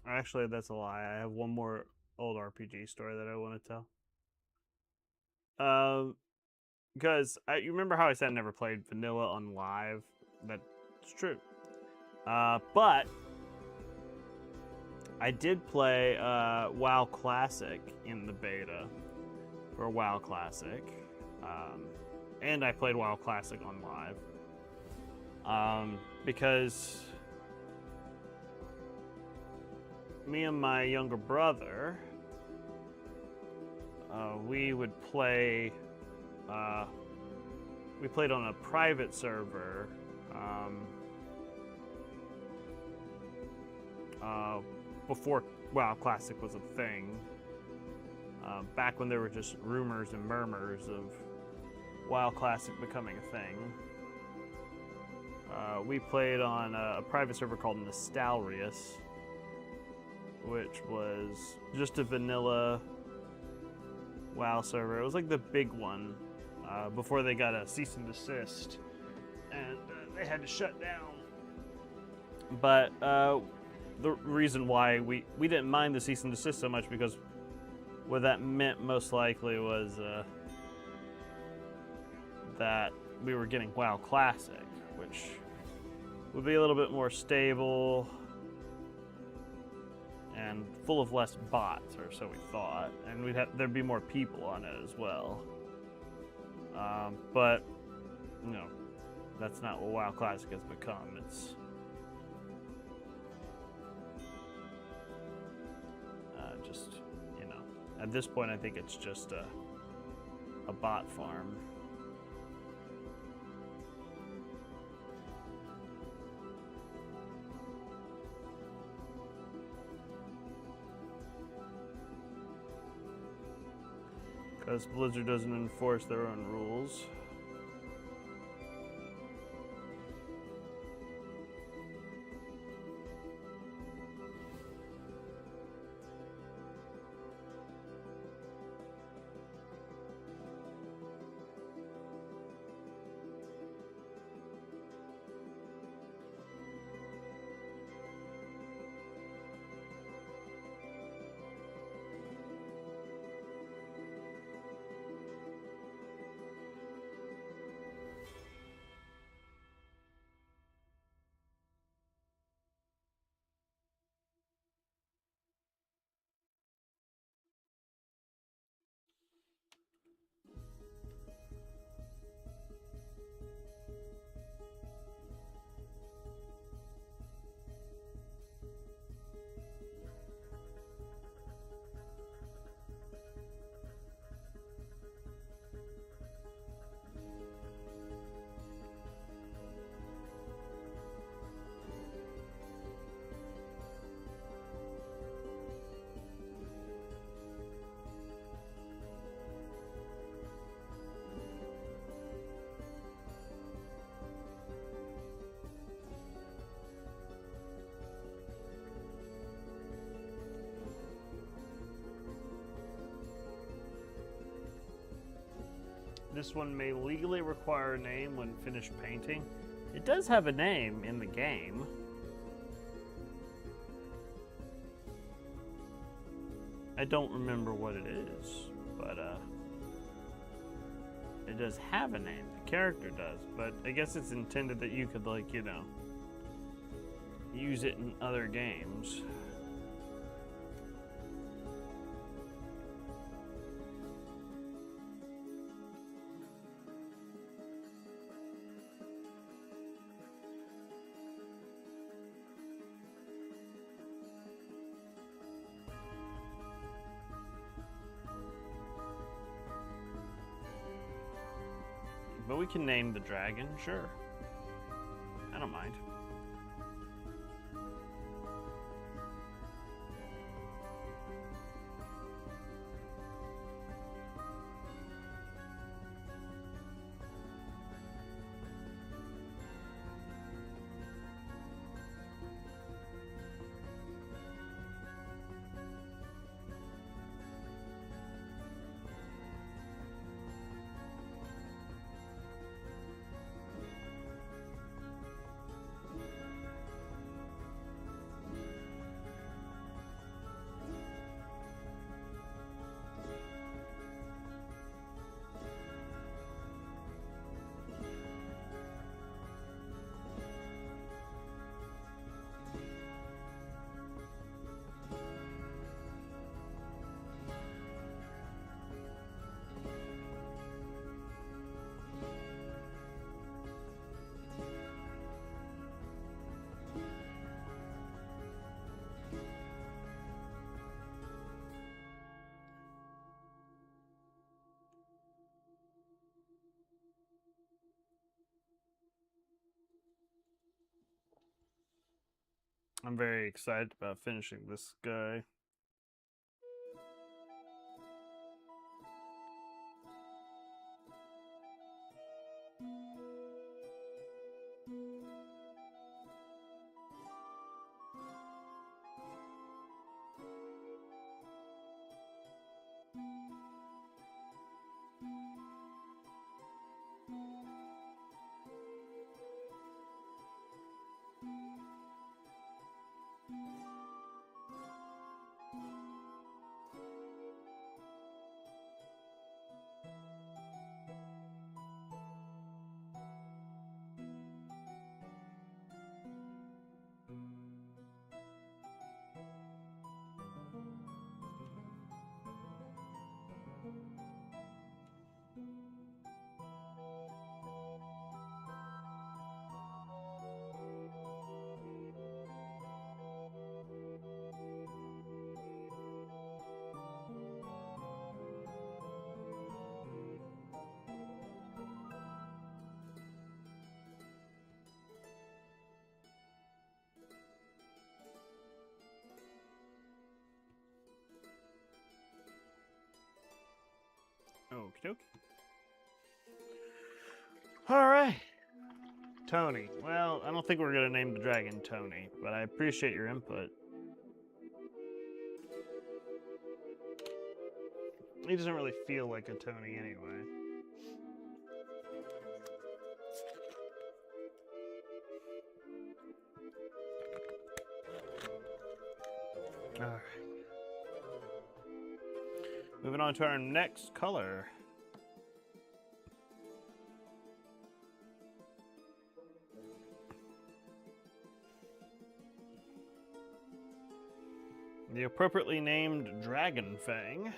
Actually, that's a lie. I have one more old RPG story that I want to tell. Because you remember how I said I never played vanilla on live? That's true. But I did play WoW Classic in the beta for WoW Classic, and I played WoW Classic on live because me and my younger brother, we would play. We played on a private server before WoW Classic was a thing. Back when there were just rumors and murmurs of WoW Classic becoming a thing. We played on a private server called Nostalrius, which was just a vanilla WoW server. It was like the big one before they got a cease and desist, and they had to shut down. But the reason why we didn't mind the cease and desist so much, because what that meant most likely was that we were getting WoW Classic, which would be a little bit more stable and full of less bots, or so we thought, and there'd be more people on it as well. But no, that's not what WoW Classic has become. It's just, you know, at this point I think it's just a bot farm. Because Blizzard doesn't enforce their own rules. This one may legally require a name when finished painting. It does have a name in the game. I don't remember what it is, but it does have a name. The character does, but I guess it's intended that you could, like, you know, use it in other games. But we can name the dragon, sure. I don't mind. I'm very excited about finishing this guy. Okie dokie. Alright. Tony. Well, I don't think we're going to name the dragon Tony, but I appreciate your input. He doesn't really feel like a Tony anyway. Alright. Moving on to our next color. The appropriately named Dragon Fang.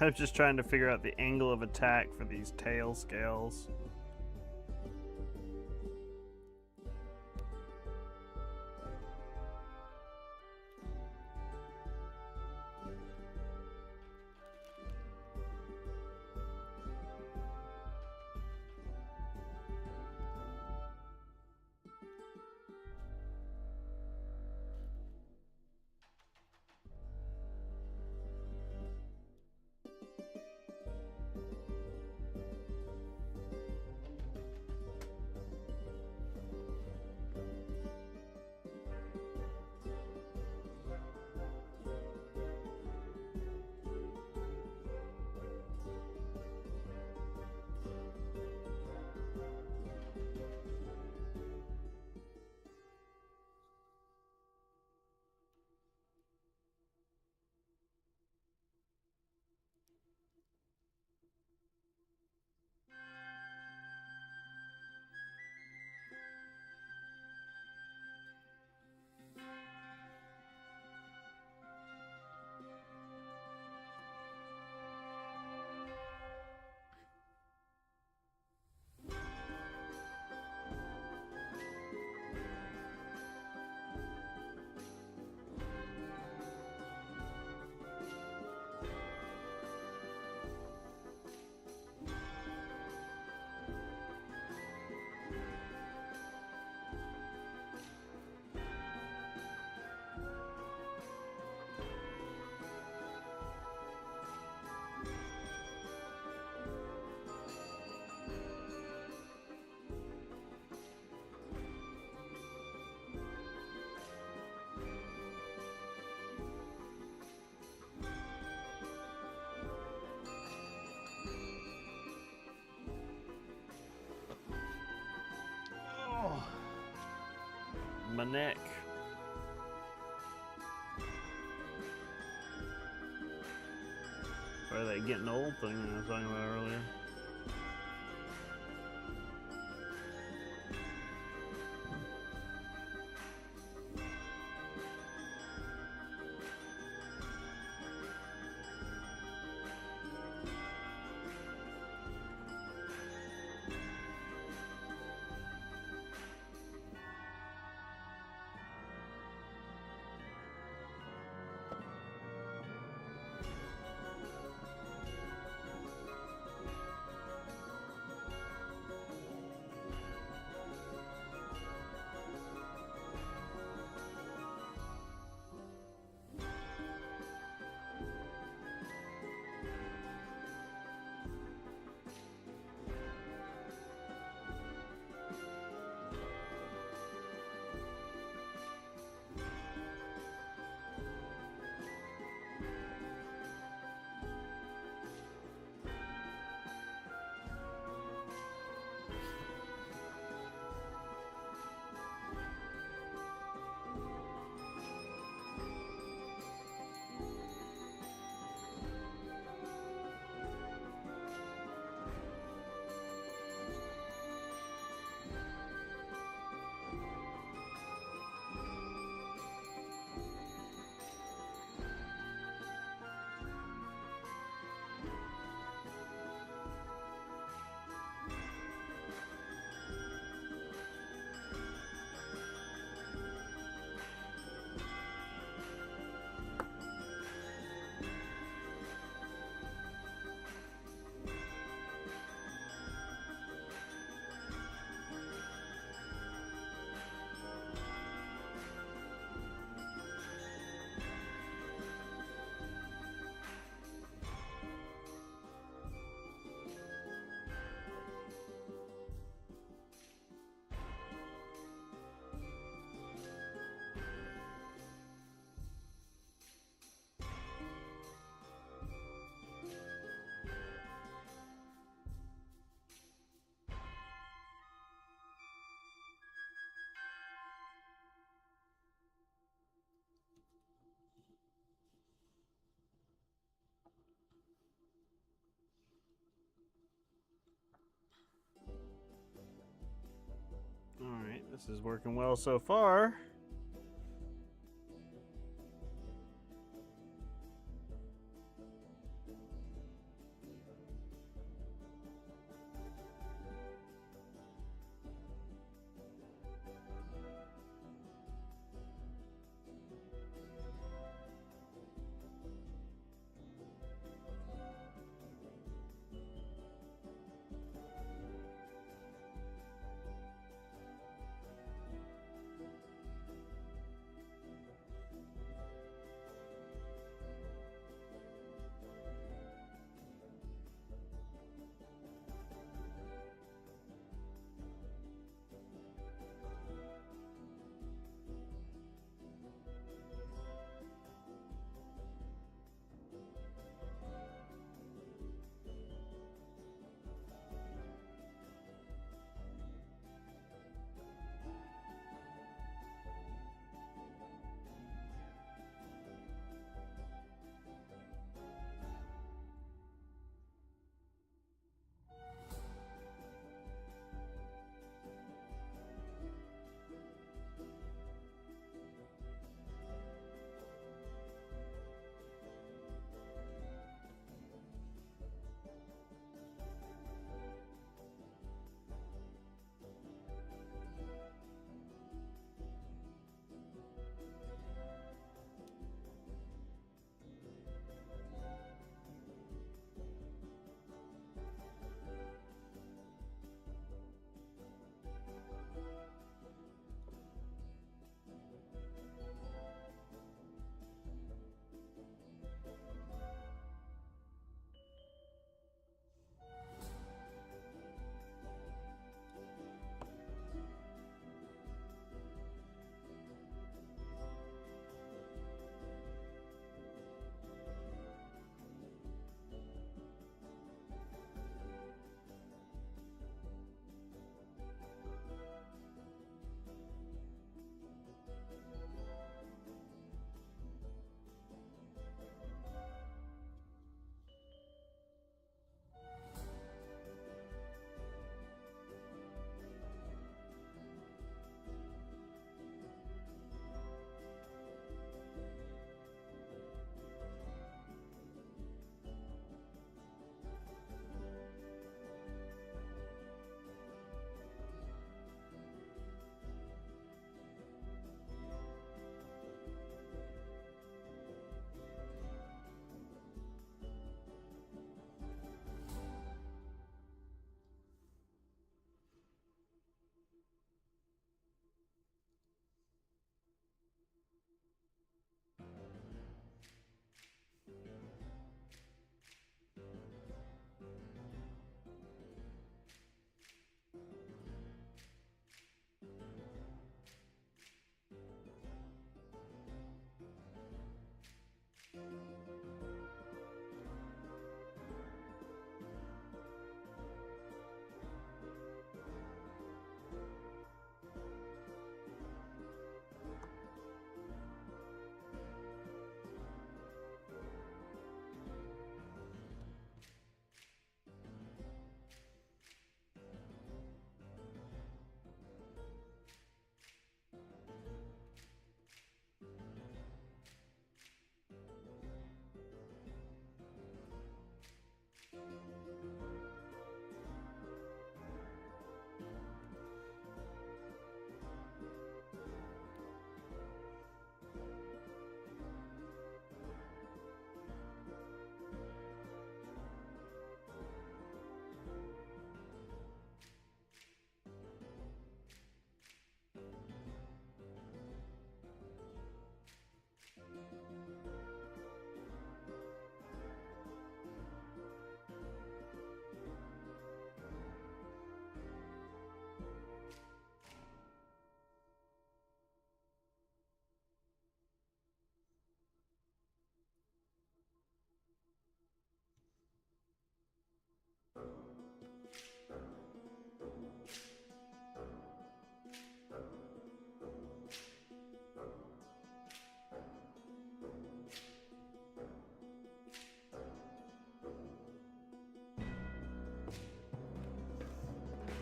I'm just trying to figure out the angle of attack for these tail scales. My neck. Or that getting old thing I was talking about earlier. Alright, this is working well so far.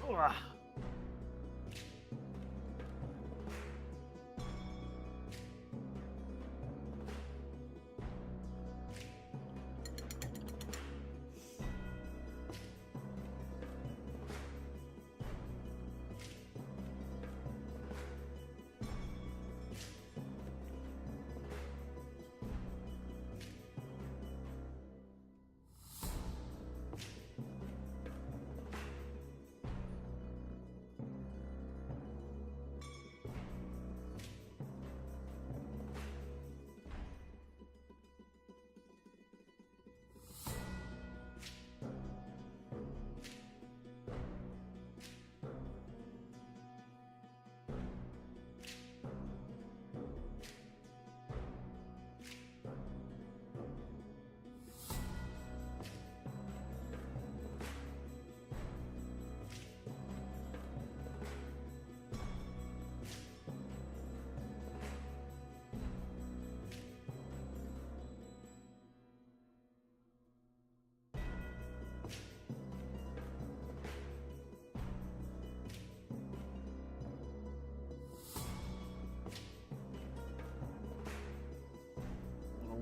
Ugh.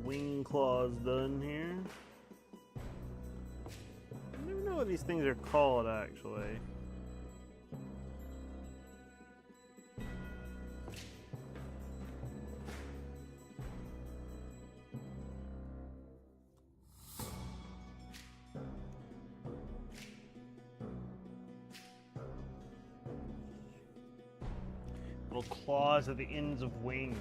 Wing claws done here. I don't know what these things are called actually. Little claws at the ends of wings.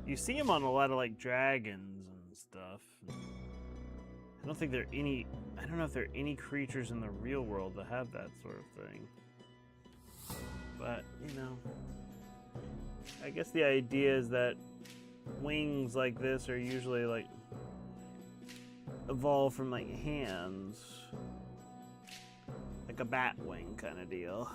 You see them on a lot of like dragons and stuff. I don't think there are any. I don't know if there are any creatures in the real world that have that sort of thing. But you know, I guess the idea is that wings like this are usually like evolved from like hands, like a bat wing kind of deal.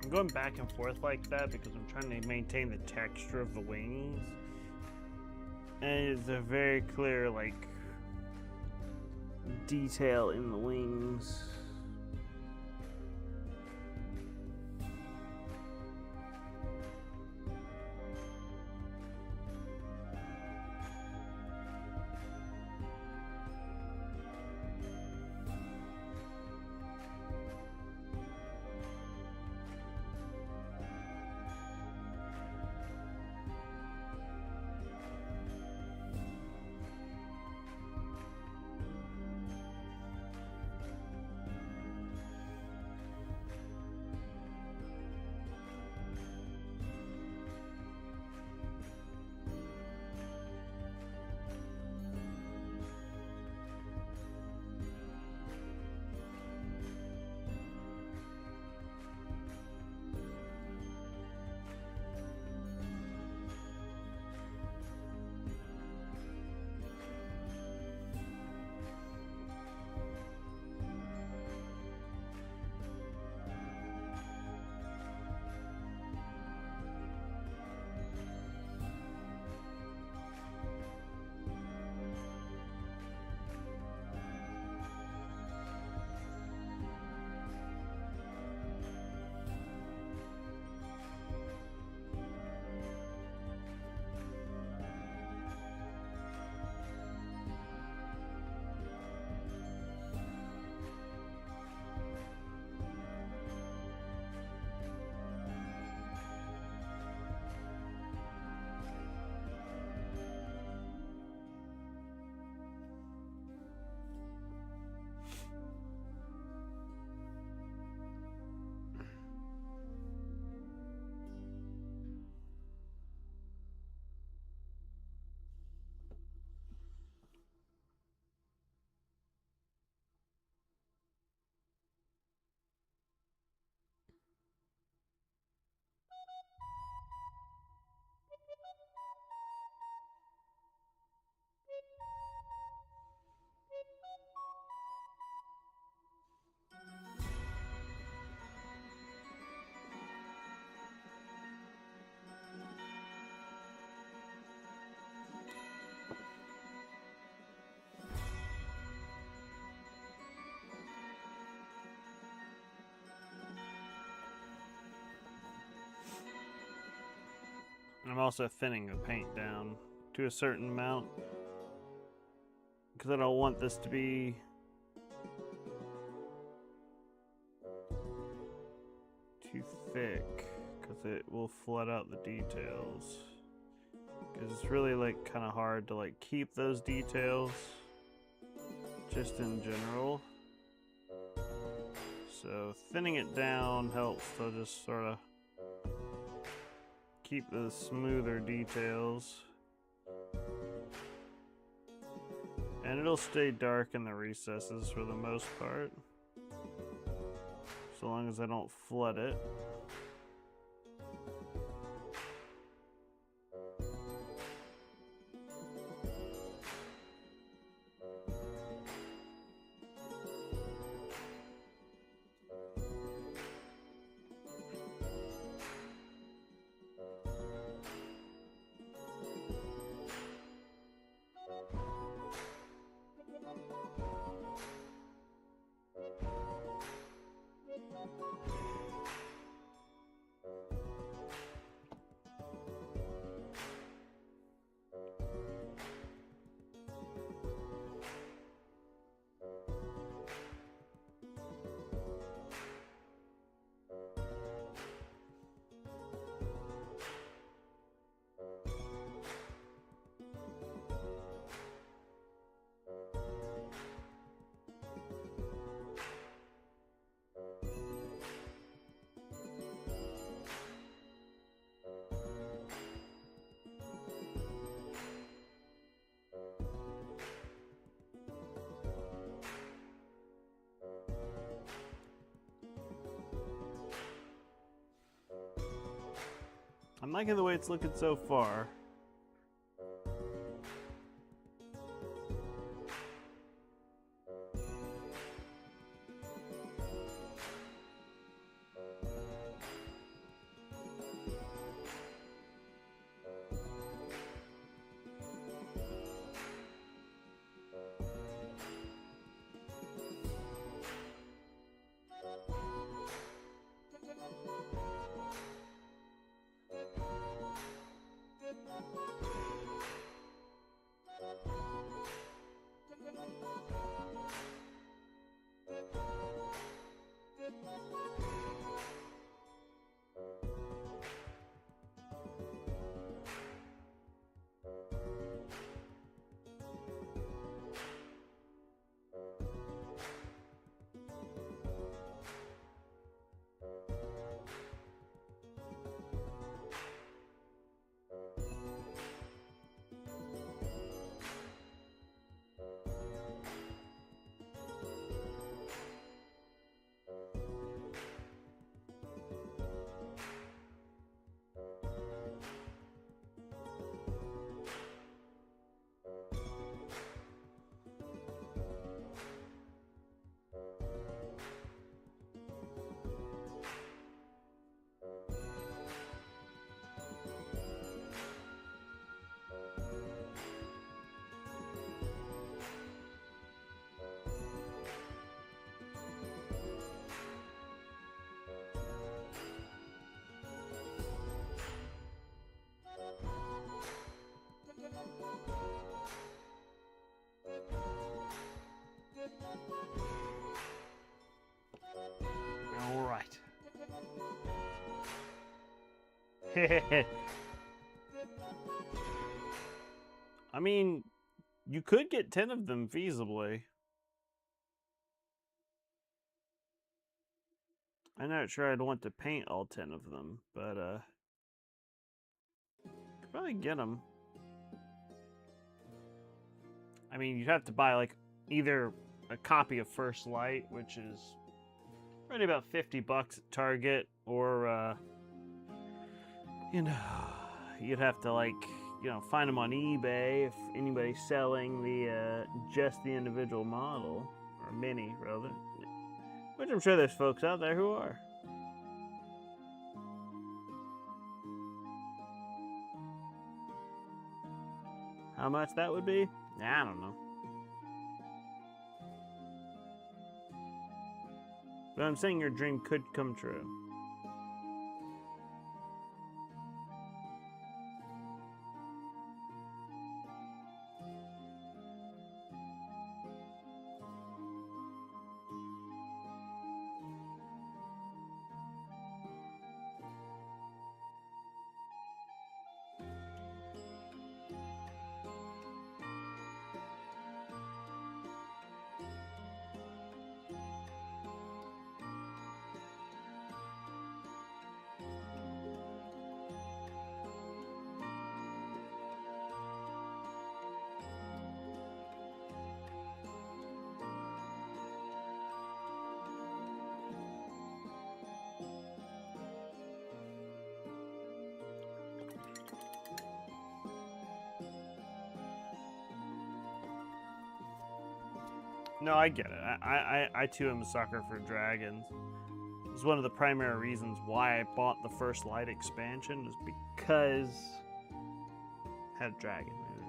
I'm going back and forth like that because I'm trying to maintain the texture of the wings. And it's a very clear, like, detail in the wings. I'm also thinning the paint down to a certain amount because I don't want this to be too thick because it will flood out the details. Because it's really like kind of hard to like keep those details just in general. So thinning it down helps to just sort of keep the smoother details. And it'll stay dark in the recesses for the most part, so long as I don't flood it. I'm liking the way it's looking so far. I mean, you could get 10 of them feasibly. I'm not sure I'd want to paint all 10 of them, but could probably get them. I mean, you'd have to buy like either a copy of First Light, which is probably about $50 at Target, or you know, you'd have to like, you know, find them on eBay if anybody's selling the just the individual model, or mini rather, which I'm sure there's folks out there who are. How much that would be? I don't know. But I'm saying your dream could come true. No, I get it. I too am a sucker for dragons. It's one of the primary reasons why I bought the First Light expansion, is because it had a dragon in it.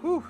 Whew.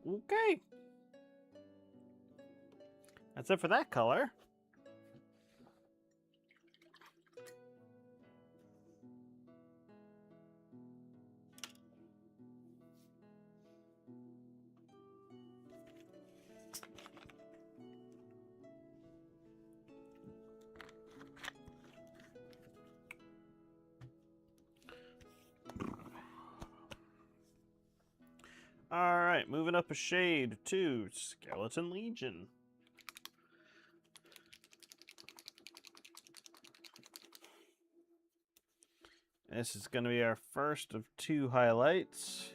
Okay. That's it for that color. All right, moving up a shade to Skeleton Legion. This is going to be our first of 2 highlights.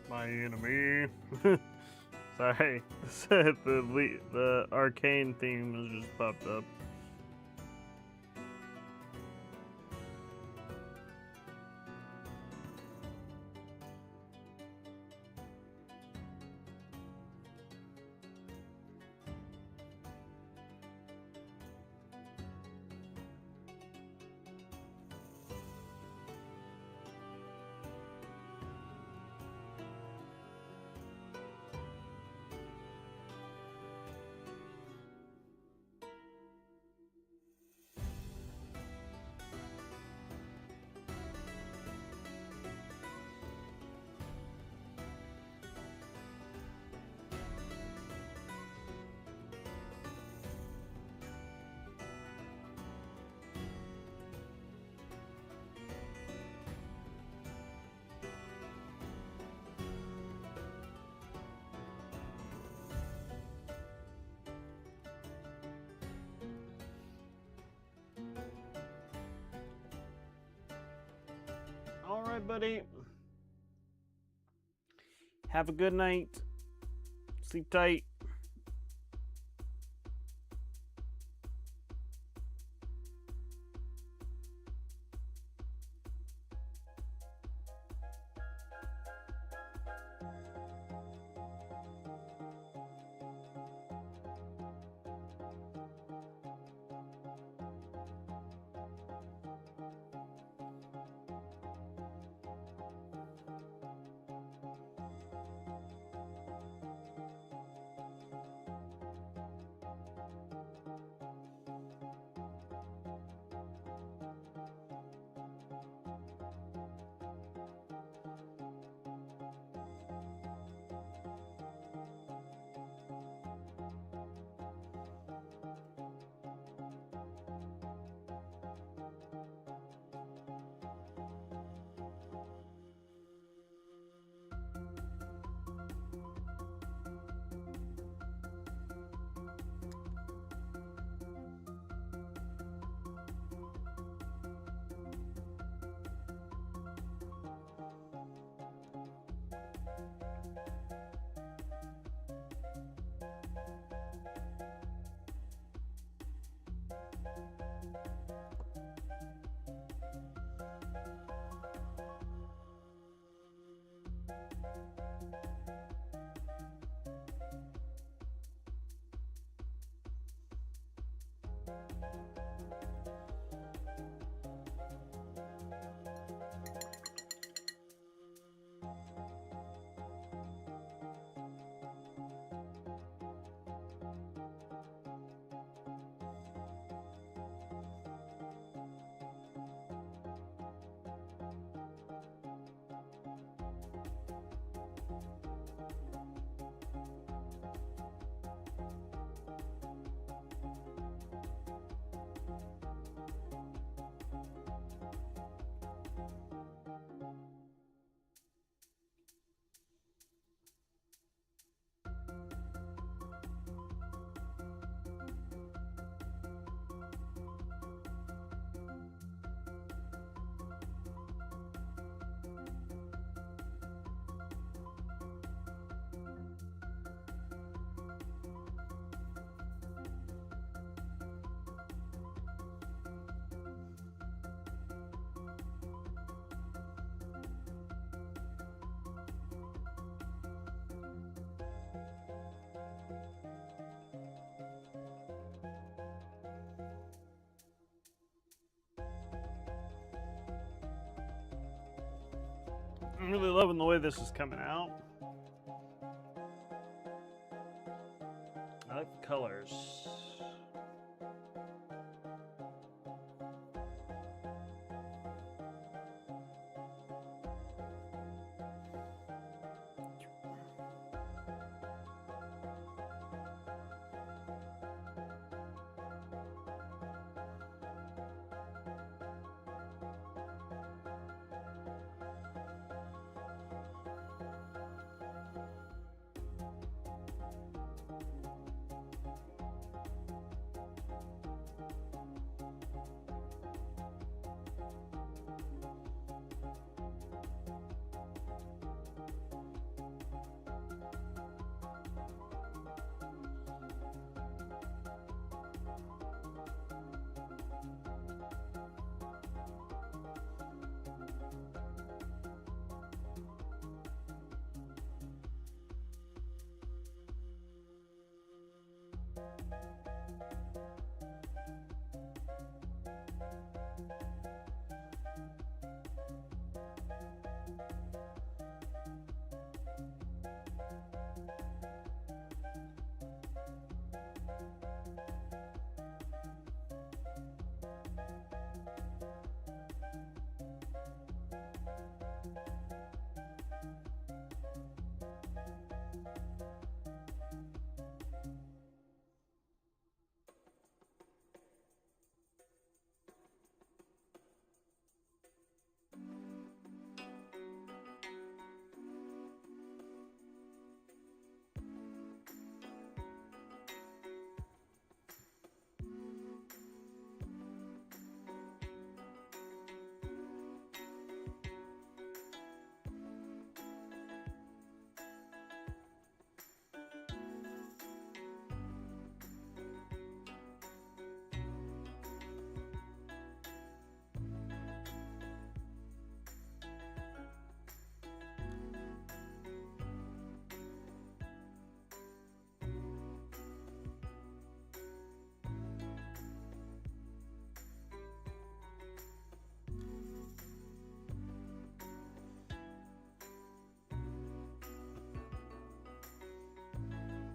my enemy. Sorry, the arcane theme has just popped up. All right, buddy. Have a good night. Sleep tight. I'm really loving the way this is coming out. I like the colors.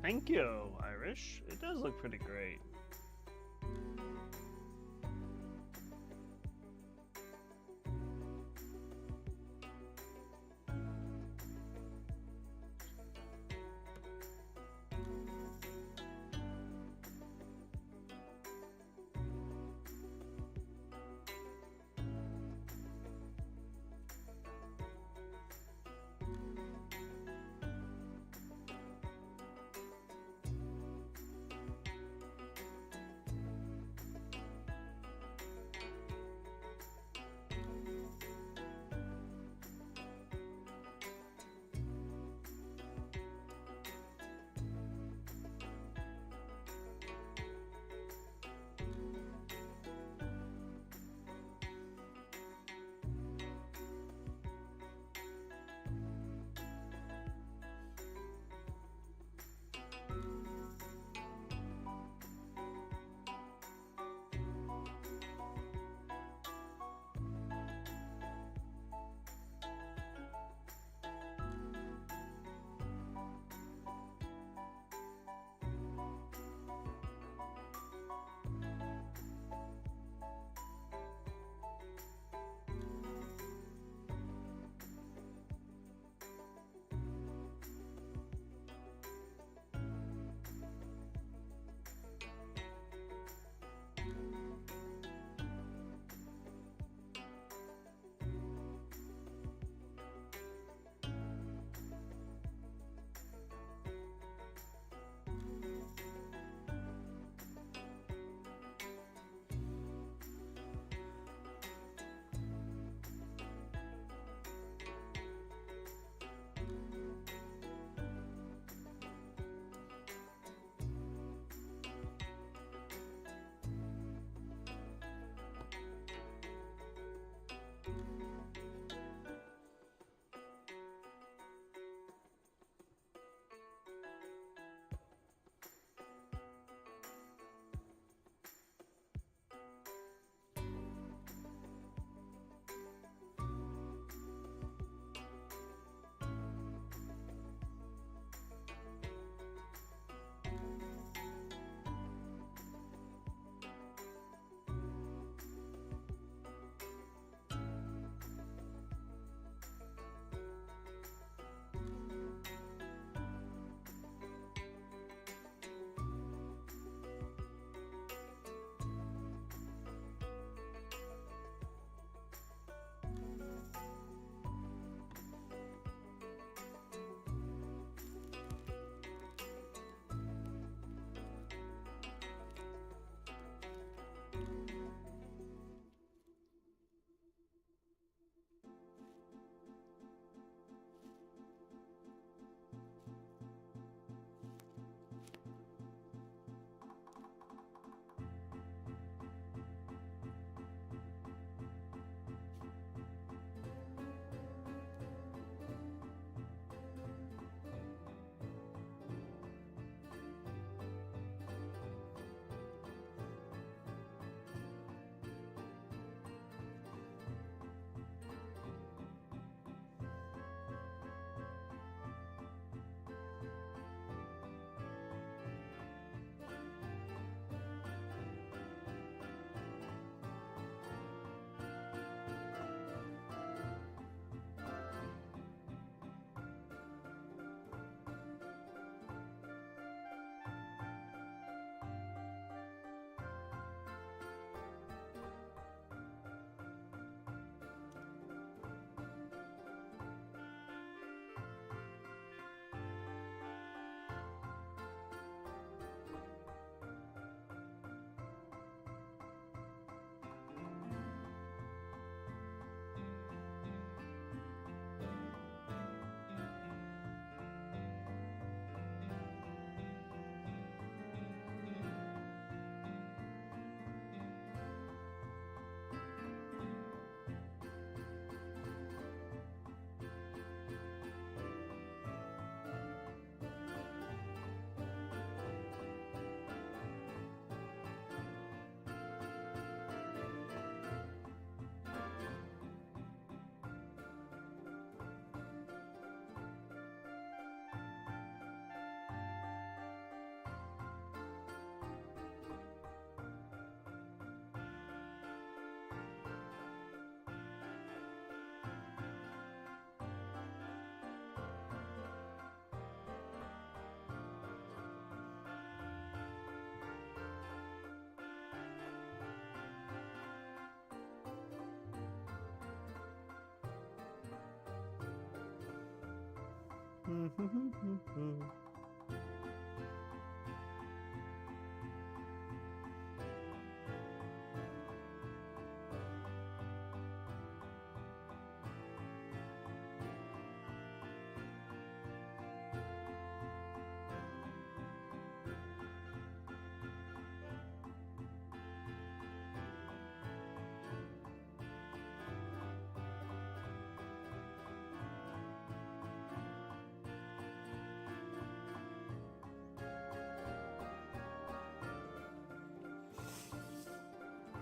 Thank you, Irish. It does look pretty great.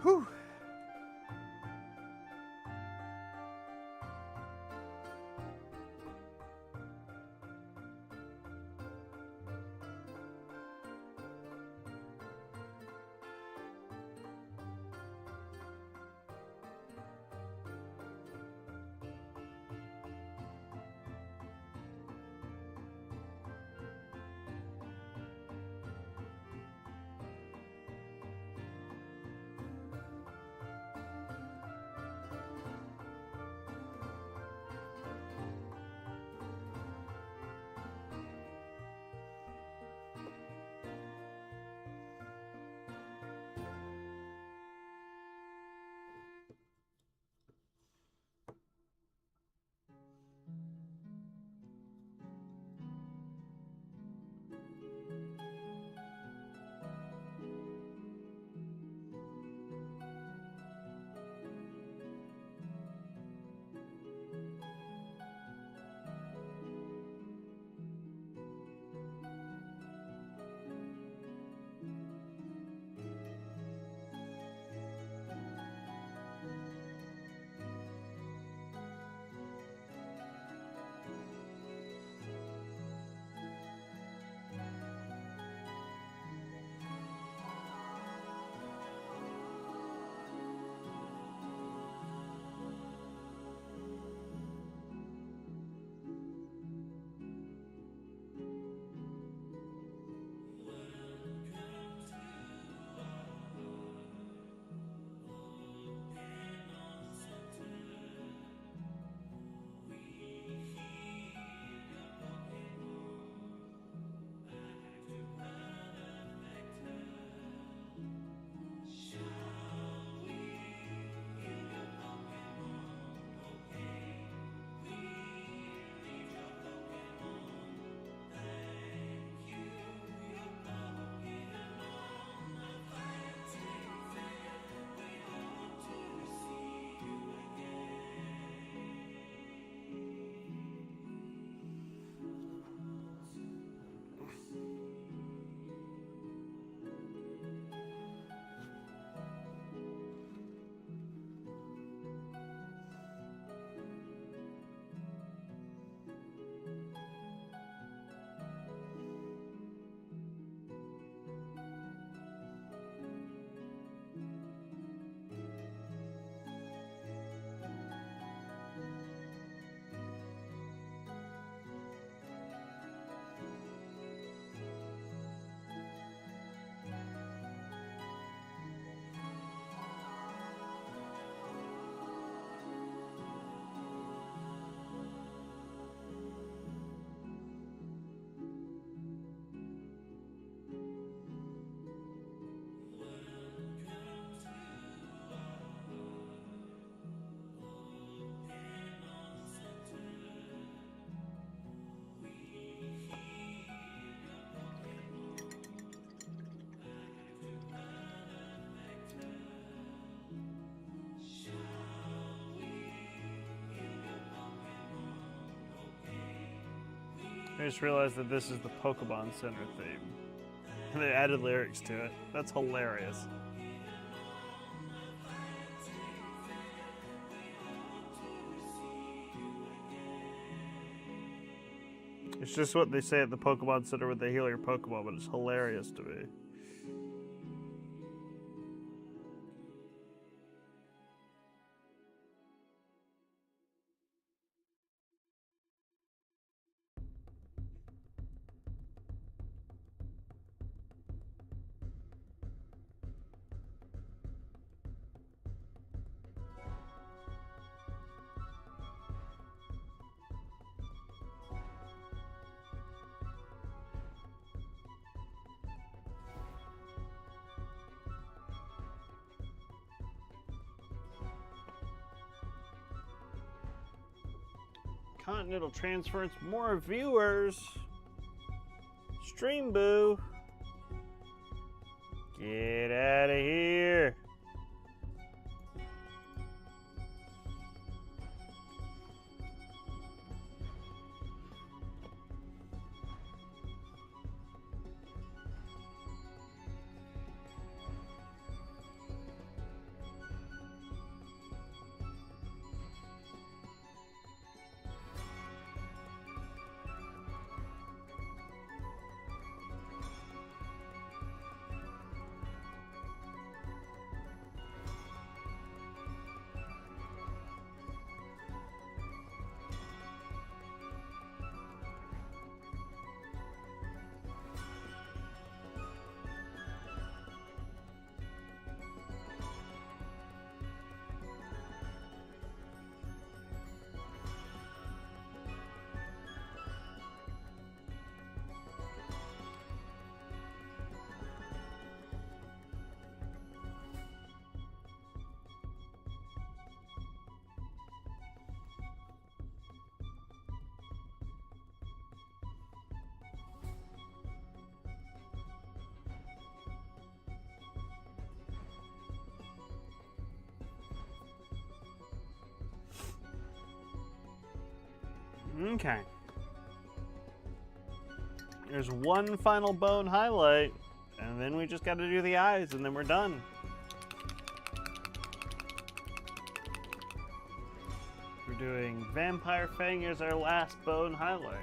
Whew. I just realized that this is the Pokemon Center theme. And they added lyrics to it. That's hilarious. It's just what they say at the Pokemon Center when they heal your Pokemon, but it's hilarious to me. Continental Transference, more viewers. Stream boo. Get out of here. Okay. There's one final bone highlight, and then we just got to do the eyes, and then we're done. We're doing Vampire Fang as our last bone highlight.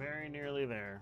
very nearly there.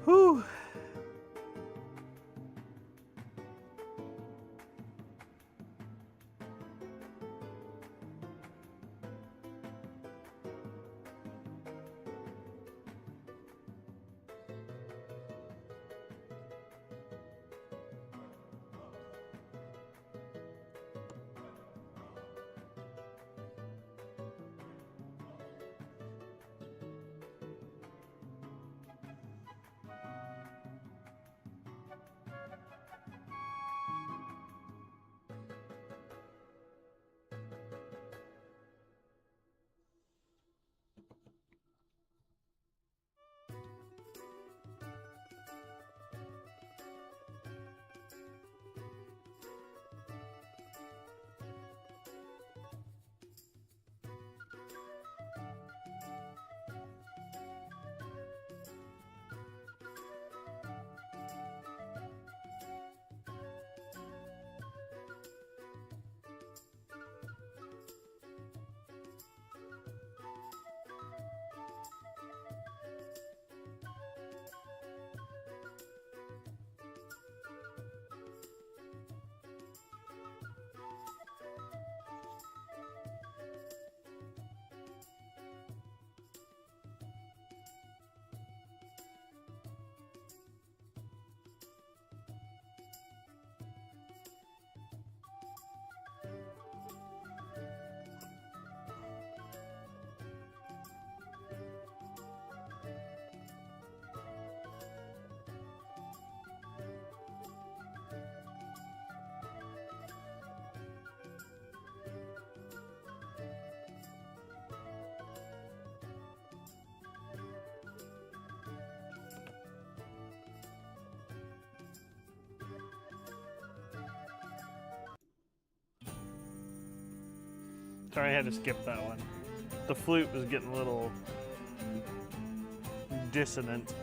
Whew. Sorry, I had to skip that one. The flute was getting a little dissonant.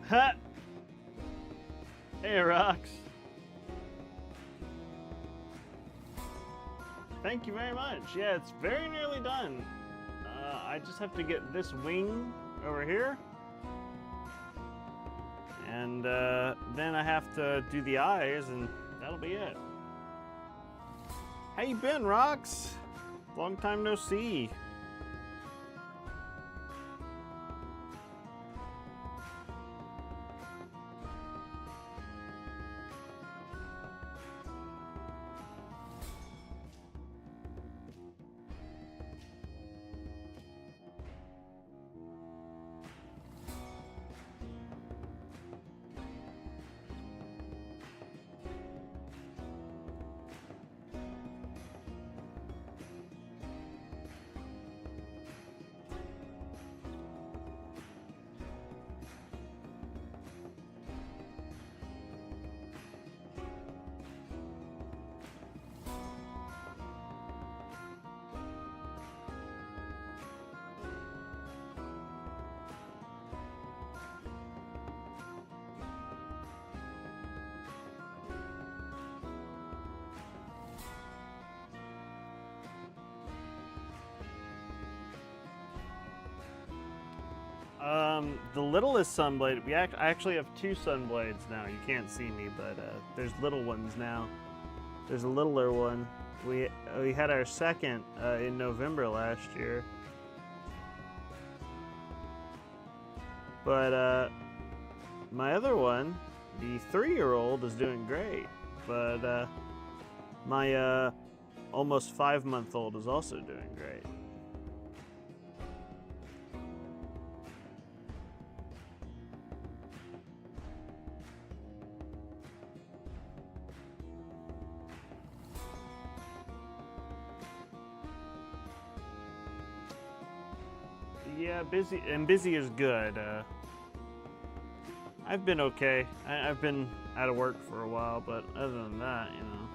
Ha! Hey, Rocks. Thank you very much. Yeah, it's very nearly done. I just have to get this wing over here. And then I have to do the eyes, and that'll be it. How you been, Rocks? Long time no see. The littlest sunblade, I actually have two sunblades now. You can't see me, but there's little ones now. There's a littler one. We had our second in November last year. But my other one, the 3-year-old, is doing great. But my almost 5-month-old is also doing great. Yeah, busy is good. I've been okay. I've been out of work for a while, but other than that, you know,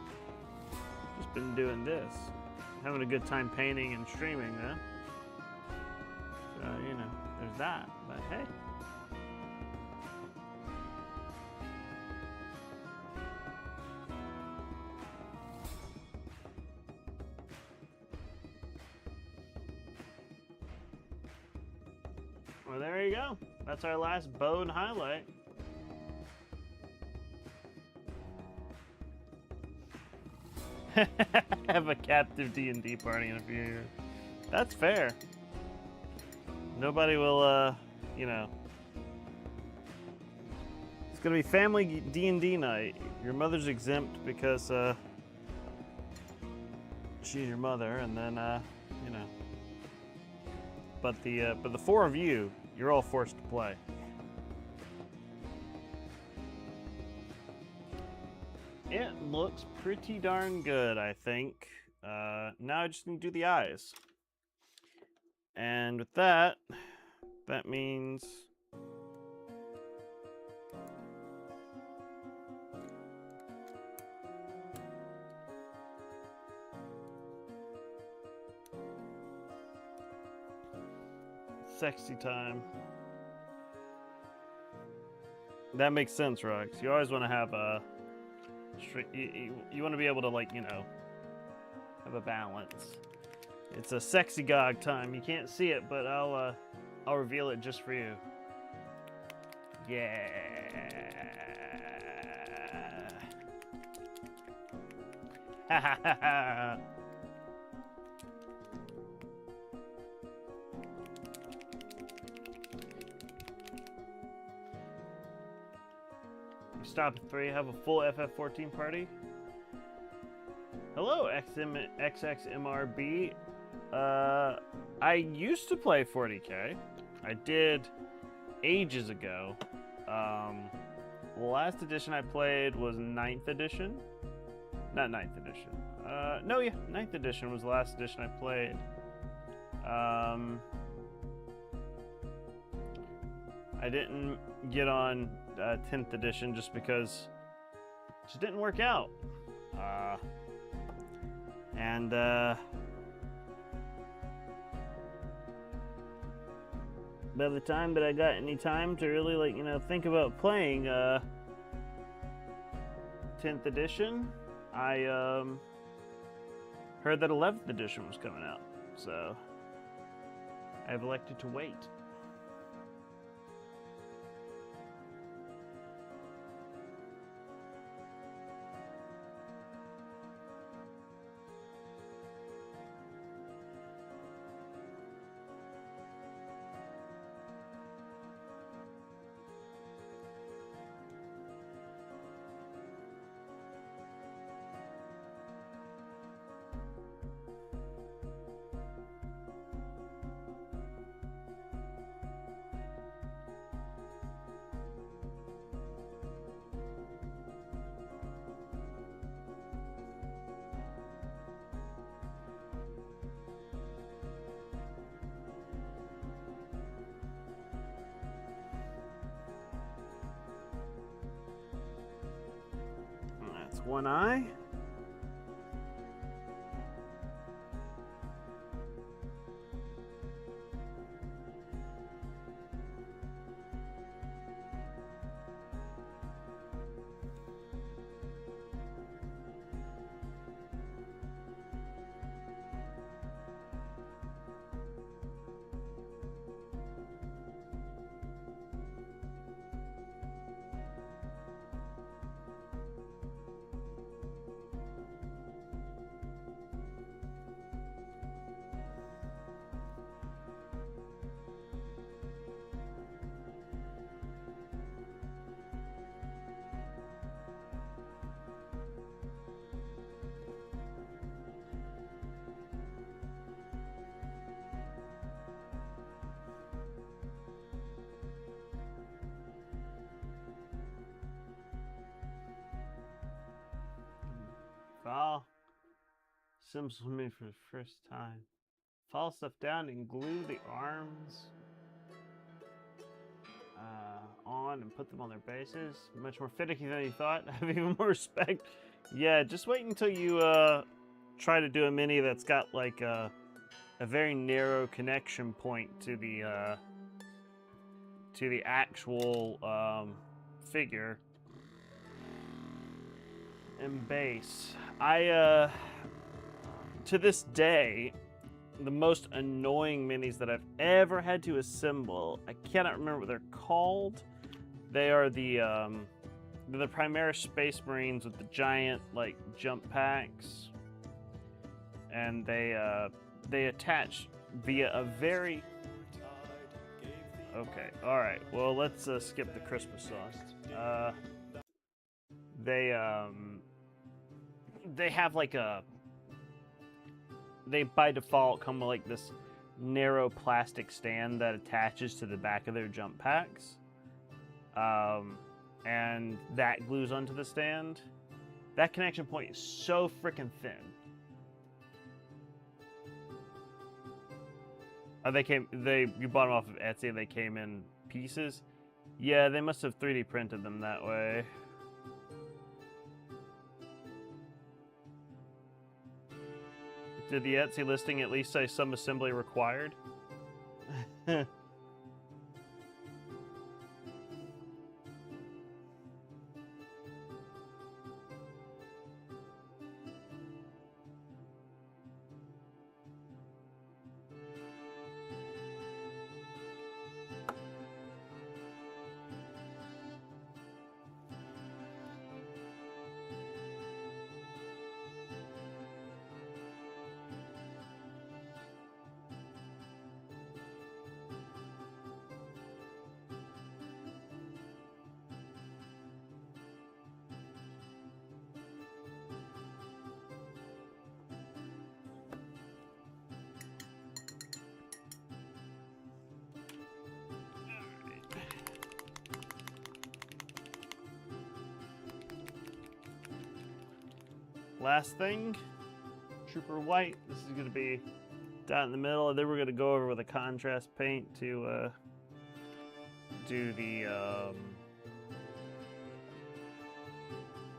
just been doing this. Having a good time painting and streaming, though. So, you know, there's that. But hey. Well, there you go. That's our last bone highlight. Have a captive D&D party in a few years. That's fair. Nobody will, you know. It's gonna be family D&D night. Your mother's exempt because, she's your mother, and then, you know. But the 4 of you, you're all forced to play. It looks pretty darn good, I think. Now I just need to do the eyes. And with that, that means... sexy time. That makes sense, Rox. You always want to have a... You want to be able to, like, you know, have a balance. It's a sexy gog time. You can't see it, but I'll reveal it just for you. Yeah. Ha ha ha ha. Stop at 3, have a full FF14 party. Hello, XXMRB. I used to play 40K. I did ages ago. The last edition I played was 9th edition. Not 9th edition. No, yeah, 9th edition was the last edition I played. I didn't get on 10th edition just because it just didn't work out. by the time that I got any time to really, like, you know, think about playing 10th edition, I heard that 11th edition was coming out, so I've elected to wait. That's one eye. File symbols with me for the first time. File stuff down and glue the arms on and put them on their bases. Much more finicky than you thought. Have even more respect. Yeah, just wait until you try to do a mini that's got like a very narrow connection point to the actual figure and base. I to this day, the most annoying minis that I've ever had to assemble, I cannot remember what they're called. They are the Primaris Space Marines with the giant like jump packs, and they attach via a very okay. All right. Well, let's skip the Christmas sauce. They have like they by default come with like this narrow plastic stand that attaches to the back of their jump packs, and that glues onto the stand. That connection point is so freaking thin. You bought them off of Etsy and they came in pieces. Yeah, they must have 3D printed them that way. Did the Etsy listing at least say some assembly required? Last thing, Trooper White. This is going to be down in the middle, and then we're going to go over with a contrast paint to do the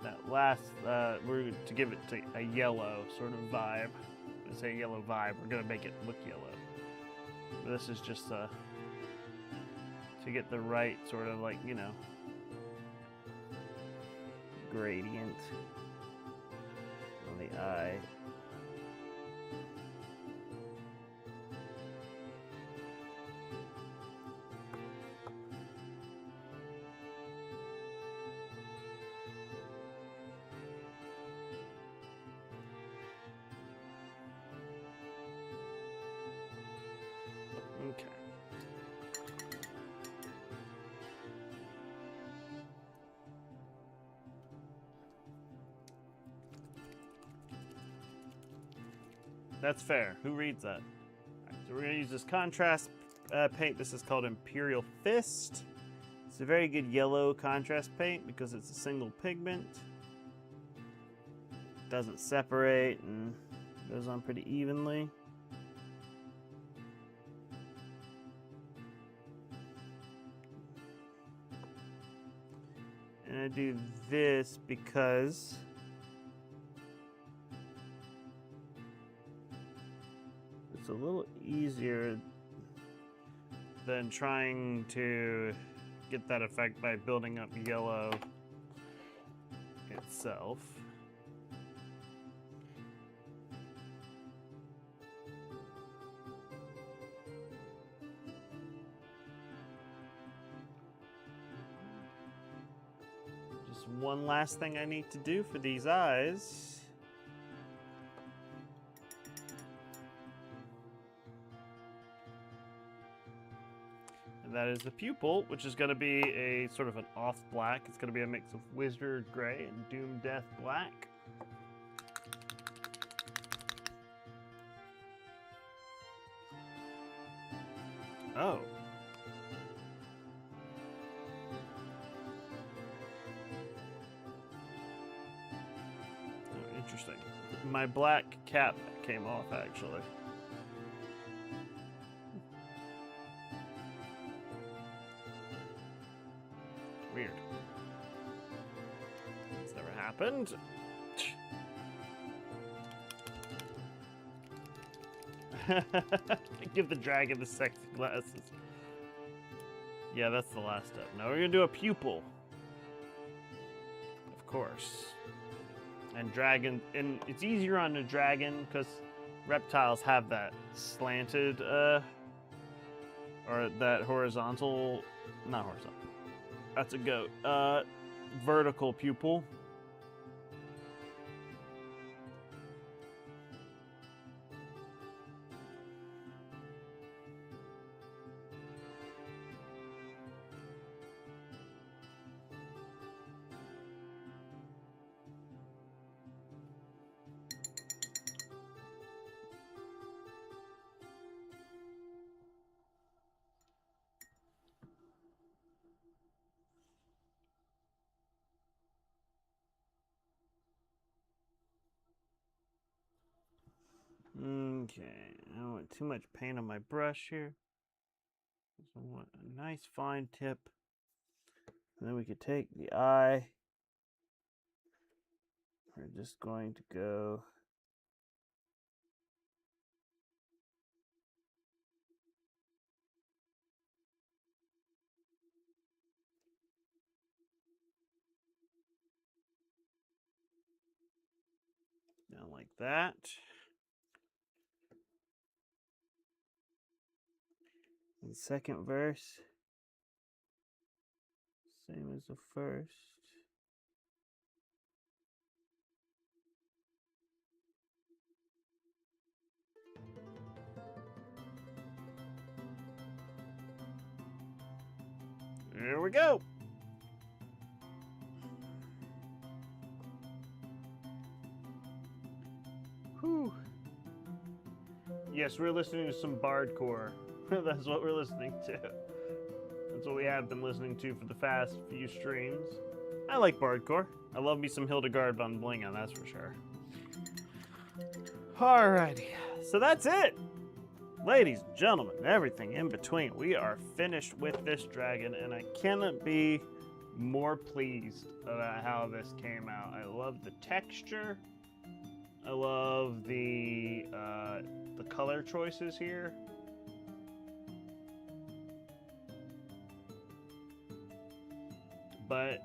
that last. We're to give it a yellow sort of vibe. It's a yellow vibe. We're going to make it look yellow. But this is just to get the right sort of like, you know, gradient on the eye. Okay. That's fair. Who reads that? All right, so we're going to use this contrast paint. This is called Imperial Fist. It's a very good yellow contrast paint because it's a single pigment. Doesn't separate and goes on pretty evenly. And I do this because it's a little easier than trying to get that effect by building up yellow itself. Just one last thing I need to do for these eyes. That is the pupil, which is going to be a sort of an off black. It's going to be a mix of Wizard Gray and Doom Death Black. Oh. Oh, interesting. My black cap came off, actually. Weird. It's never happened. Give the dragon the sexy glasses. Yeah, that's the last step. Now we're gonna do a pupil. Of course. And dragon, and it's easier on the dragon because reptiles have that slanted, or that horizontal, not horizontal. That's a goat. Vertical pupil. Okay, I don't want too much paint on my brush here. So I want a nice fine tip. And then we could take the eye. We're just going to go down like that. And second verse, same as the first. There we go. Whew. Yes, we're listening to some bardcore. That's what we're listening to. That's what we have been listening to for the past few streams. I like bardcore. I love me some Hildegard von Bingen, that's for sure. Alrighty, so that's it. Ladies and gentlemen, everything in between, we are finished with this dragon, and I cannot be more pleased about how this came out. I love the texture. I love the color choices here. But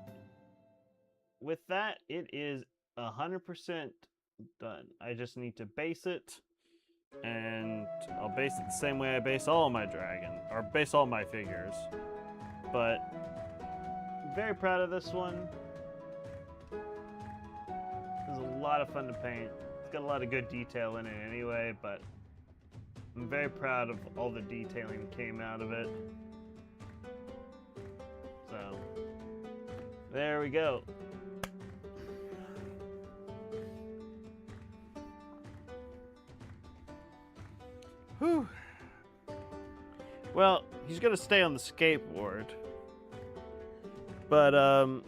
with that, it is 100% done. I just need to base it, and I'll base it the same way I base all my or base all my figures. But I'm very proud of this one. It was a lot of fun to paint. It's got a lot of good detail in it anyway, but I'm very proud of all the detailing that came out of it. So, there we go. Whew. Well, he's gonna stay on the skateboard, but I'll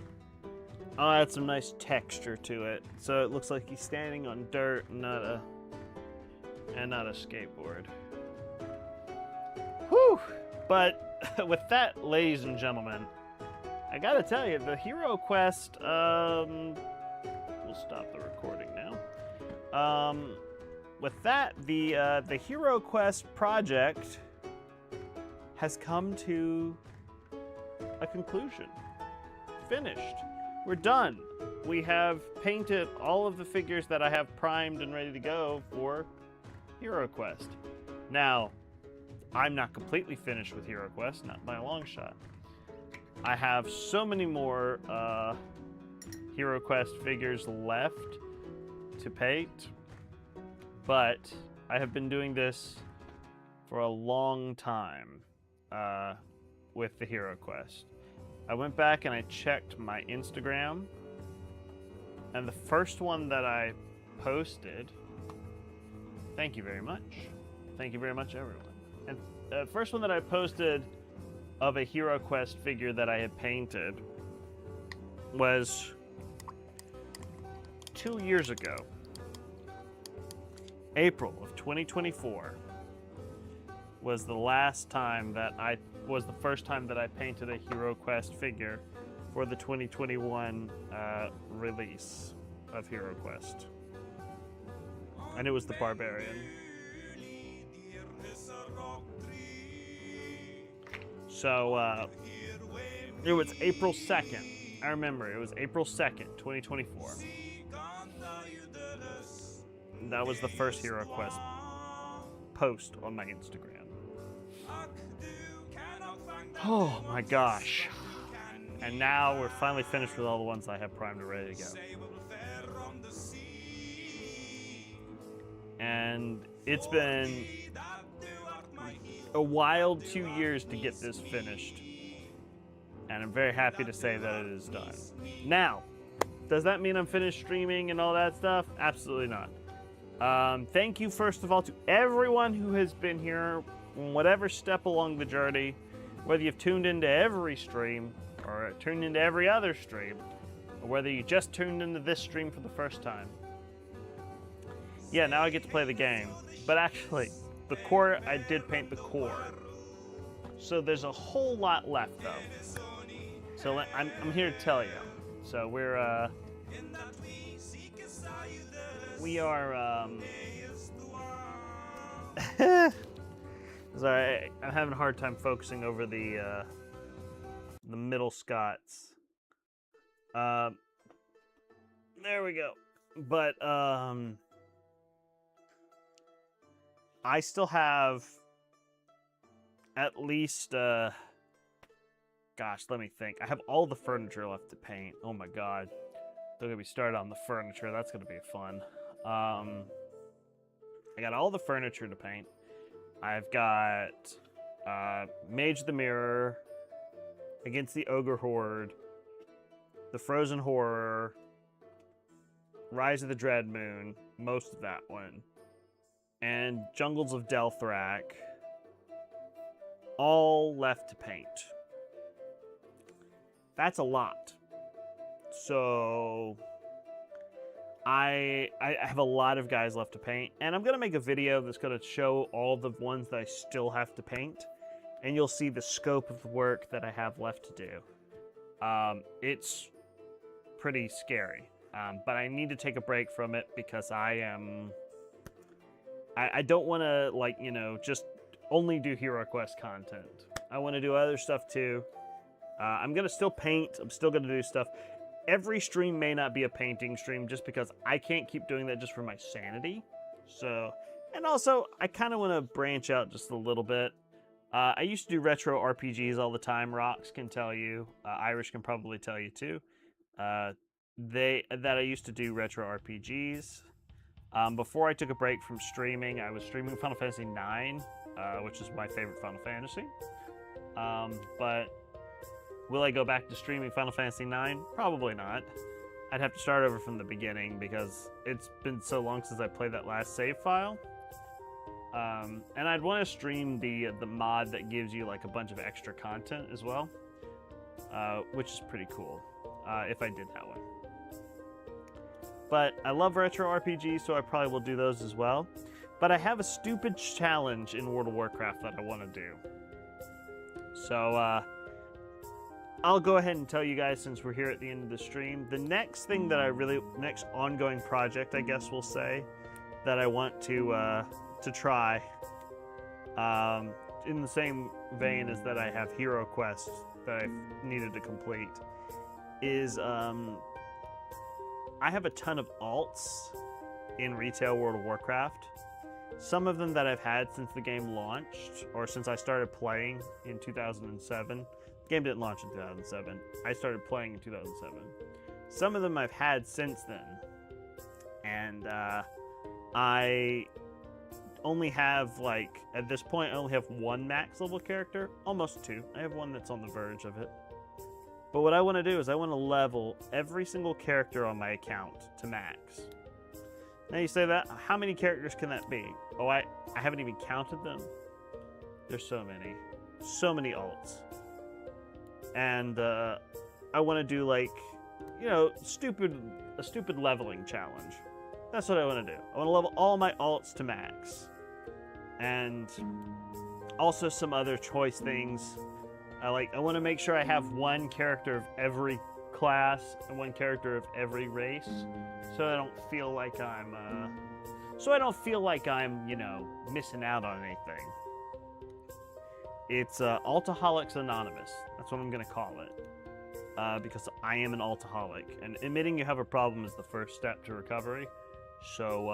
add some nice texture to it, so it looks like he's standing on dirt and not a skateboard. Whew! But with that, ladies and gentlemen, I gotta tell you, the HeroQuest. We'll stop the recording now. With that, the HeroQuest project has come to a conclusion. Finished. We're done. We have painted all of the figures that I have primed and ready to go for HeroQuest. Now, I'm not completely finished with HeroQuest, not by a long shot. I have so many more HeroQuest figures left to paint. But I have been doing this for a long time with the HeroQuest. I went back and I checked my Instagram, and the first one that I posted, thank you very much. Thank you very much, everyone. And the first one that I posted of a HeroQuest figure that I had painted was 2 years ago. April of 2024 was the first time that I painted a HeroQuest figure for the 2021 release of HeroQuest. And it was the Barbarian. So it was April 2nd. I remember it was April 2nd, 2024. That was the first HeroQuest post on my Instagram. Oh my gosh. And now we're finally finished with all the ones I have primed and ready to go. And it's been a wild 2 years to get this finished. And I'm very happy to say that it is done. Now, does that mean I'm finished streaming and all that stuff? Absolutely not. Thank you, first of all, to everyone who has been here, whatever step along the journey, whether you've tuned into every stream, or tuned into every other stream, or whether you just tuned into this stream for the first time. Yeah, now I get to play the game. But actually, the core, I did paint the core. So there's a whole lot left, though. So I'm here to tell you. So we are, sorry, I'm having a hard time focusing over the middle Scots. There we go. But, I still have at least, gosh, let me think. I have all the furniture left to paint. Oh my god. Don't get me started on the furniture. That's going to be fun. I got all the furniture to paint. I've got Mage the Mirror, Against the Ogre Horde, The Frozen Horror, Rise of the Dread Moon, most of that one, and Jungles of Delthrak, all left to paint. That's a lot. So I have a lot of guys left to paint, and I'm going to make a video that's going to show all the ones that I still have to paint, and you'll see the scope of the work that I have left to do. It's pretty scary, but I need to take a break from it because I don't want to, like, you know, just only do HeroQuest content. I want to do other stuff too. I'm going to still paint. I'm still going to do stuff. Every stream may not be a painting stream just because I can't keep doing that just for my sanity. So, and also, I kind of want to branch out just a little bit. I used to do retro RPGs all the time. Rox can tell you. Irish can probably tell you too. That I used to do retro RPGs. Before I took a break from streaming, I was streaming Final Fantasy IX, which is my favorite Final Fantasy. But will I go back to streaming Final Fantasy IX? Probably not. I'd have to start over from the beginning because it's been so long since I played that last save file. And I'd want to stream the mod that gives you like a bunch of extra content as well, which is pretty cool if I did that one. But I love retro RPGs, so I probably will do those as well. But I have a stupid challenge in World of Warcraft that I want to do. So I'll go ahead and tell you guys since we're here at the end of the stream. The next thing that next ongoing project, I guess we'll say, that I want to try, in the same vein as that I have HeroQuest that I've needed to complete, is I have a ton of alts in retail World of Warcraft. Some of them that I've had since the game launched, or since I started playing in 2007. The game didn't launch in 2007. I started playing in 2007. Some of them I've had since then. And I only have, like, at this point, I only have one max level character. Almost two. I have one that's on the verge of it. But what I want to do is I want to level every single character on my account to max. Now you say that, how many characters can that be? Oh, I haven't even counted them. There's so many. So many alts. And I want to do like, you know, a stupid leveling challenge. That's what I want to do. I want to level all my alts to max. And also some other choice things. I want to make sure I have one character of every class and one character of every race, so I don't feel like I'm, you know, missing out on anything. It's Altaholics Anonymous. That's what I'm gonna call it, because I am an altaholic, and admitting you have a problem is the first step to recovery. So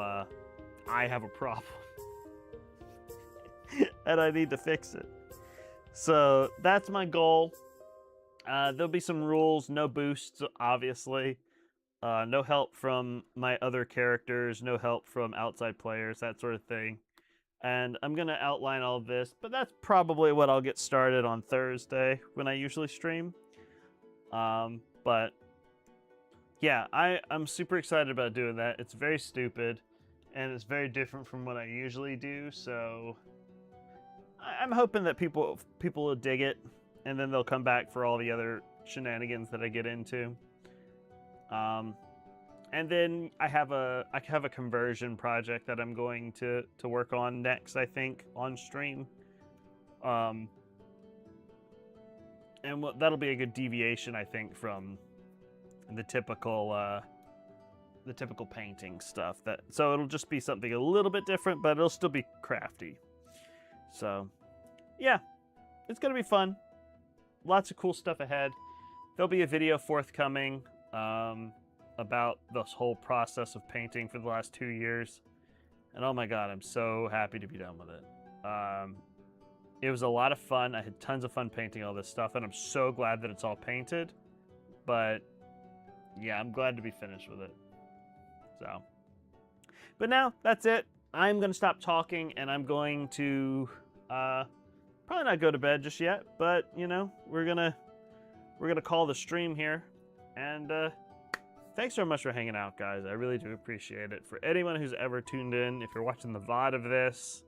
I have a problem, and I need to fix it. So that's my goal. There'll be some rules, no boosts, obviously. No help from my other characters, no help from outside players, that sort of thing. And I'm going to outline all of this, but that's probably what I'll get started on Thursday when I usually stream. But yeah, I'm super excited about doing that. It's very stupid, and it's very different from what I usually do, so I'm hoping that people will dig it, and then they'll come back for all the other shenanigans that I get into. And then I have a conversion project that I'm going to work on next, I think, on stream. And that'll be a good deviation, I think, from the typical painting stuff. So it'll just be something a little bit different, but it'll still be crafty. So, yeah, it's going to be fun. Lots of cool stuff ahead. There'll be a video forthcoming about this whole process of painting for the last 2 years. And oh my god, I'm so happy to be done with it. It was a lot of fun. I had tons of fun painting all this stuff, and I'm so glad that it's all painted. But, yeah, I'm glad to be finished with it. So, but now, that's it. I'm going to stop talking, and I'm going to probably not go to bed just yet, but you know, we're gonna call the stream here. And thanks so much for hanging out, guys. I really do appreciate it. For anyone who's ever tuned in, if you're watching the VOD of this,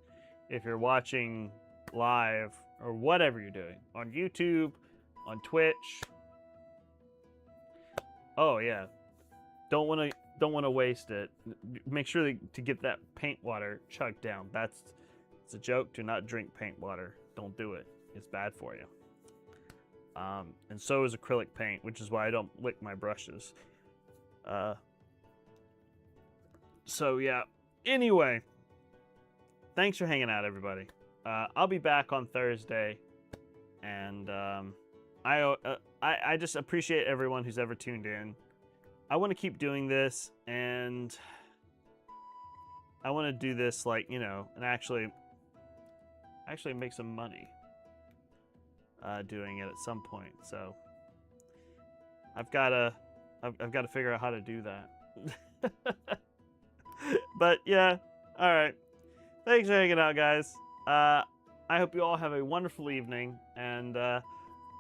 if you're watching live, or whatever you're doing on YouTube, on Twitch. Oh yeah, don't want to waste it. Make sure to get that paint water chugged down. It's a joke. Do not drink paint water. Don't do it. It's bad for you. And so is acrylic paint, which is why I don't lick my brushes. So yeah. Anyway, thanks for hanging out, everybody. I'll be back on Thursday, and I just appreciate everyone who's ever tuned in. I want to keep doing this, and I want to do this like, you know, and actually make some money doing it at some point. So I've got to figure out how to do that. But yeah, all right. Thanks for hanging out, guys. I hope you all have a wonderful evening, and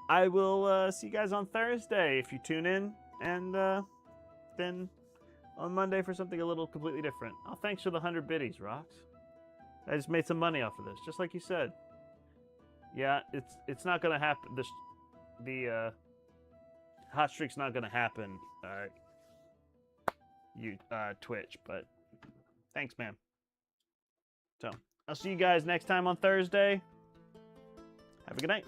I will see you guys on Thursday if you tune in, and then on Monday for something a little completely different. Oh, thanks for the 100 biddies, Rocks. I just made some money off of this, just like you said. Yeah, it's not gonna happen. The hot streak's not gonna happen. Twitch, but thanks, man. So I'll see you guys next time on Thursday. Have a good night.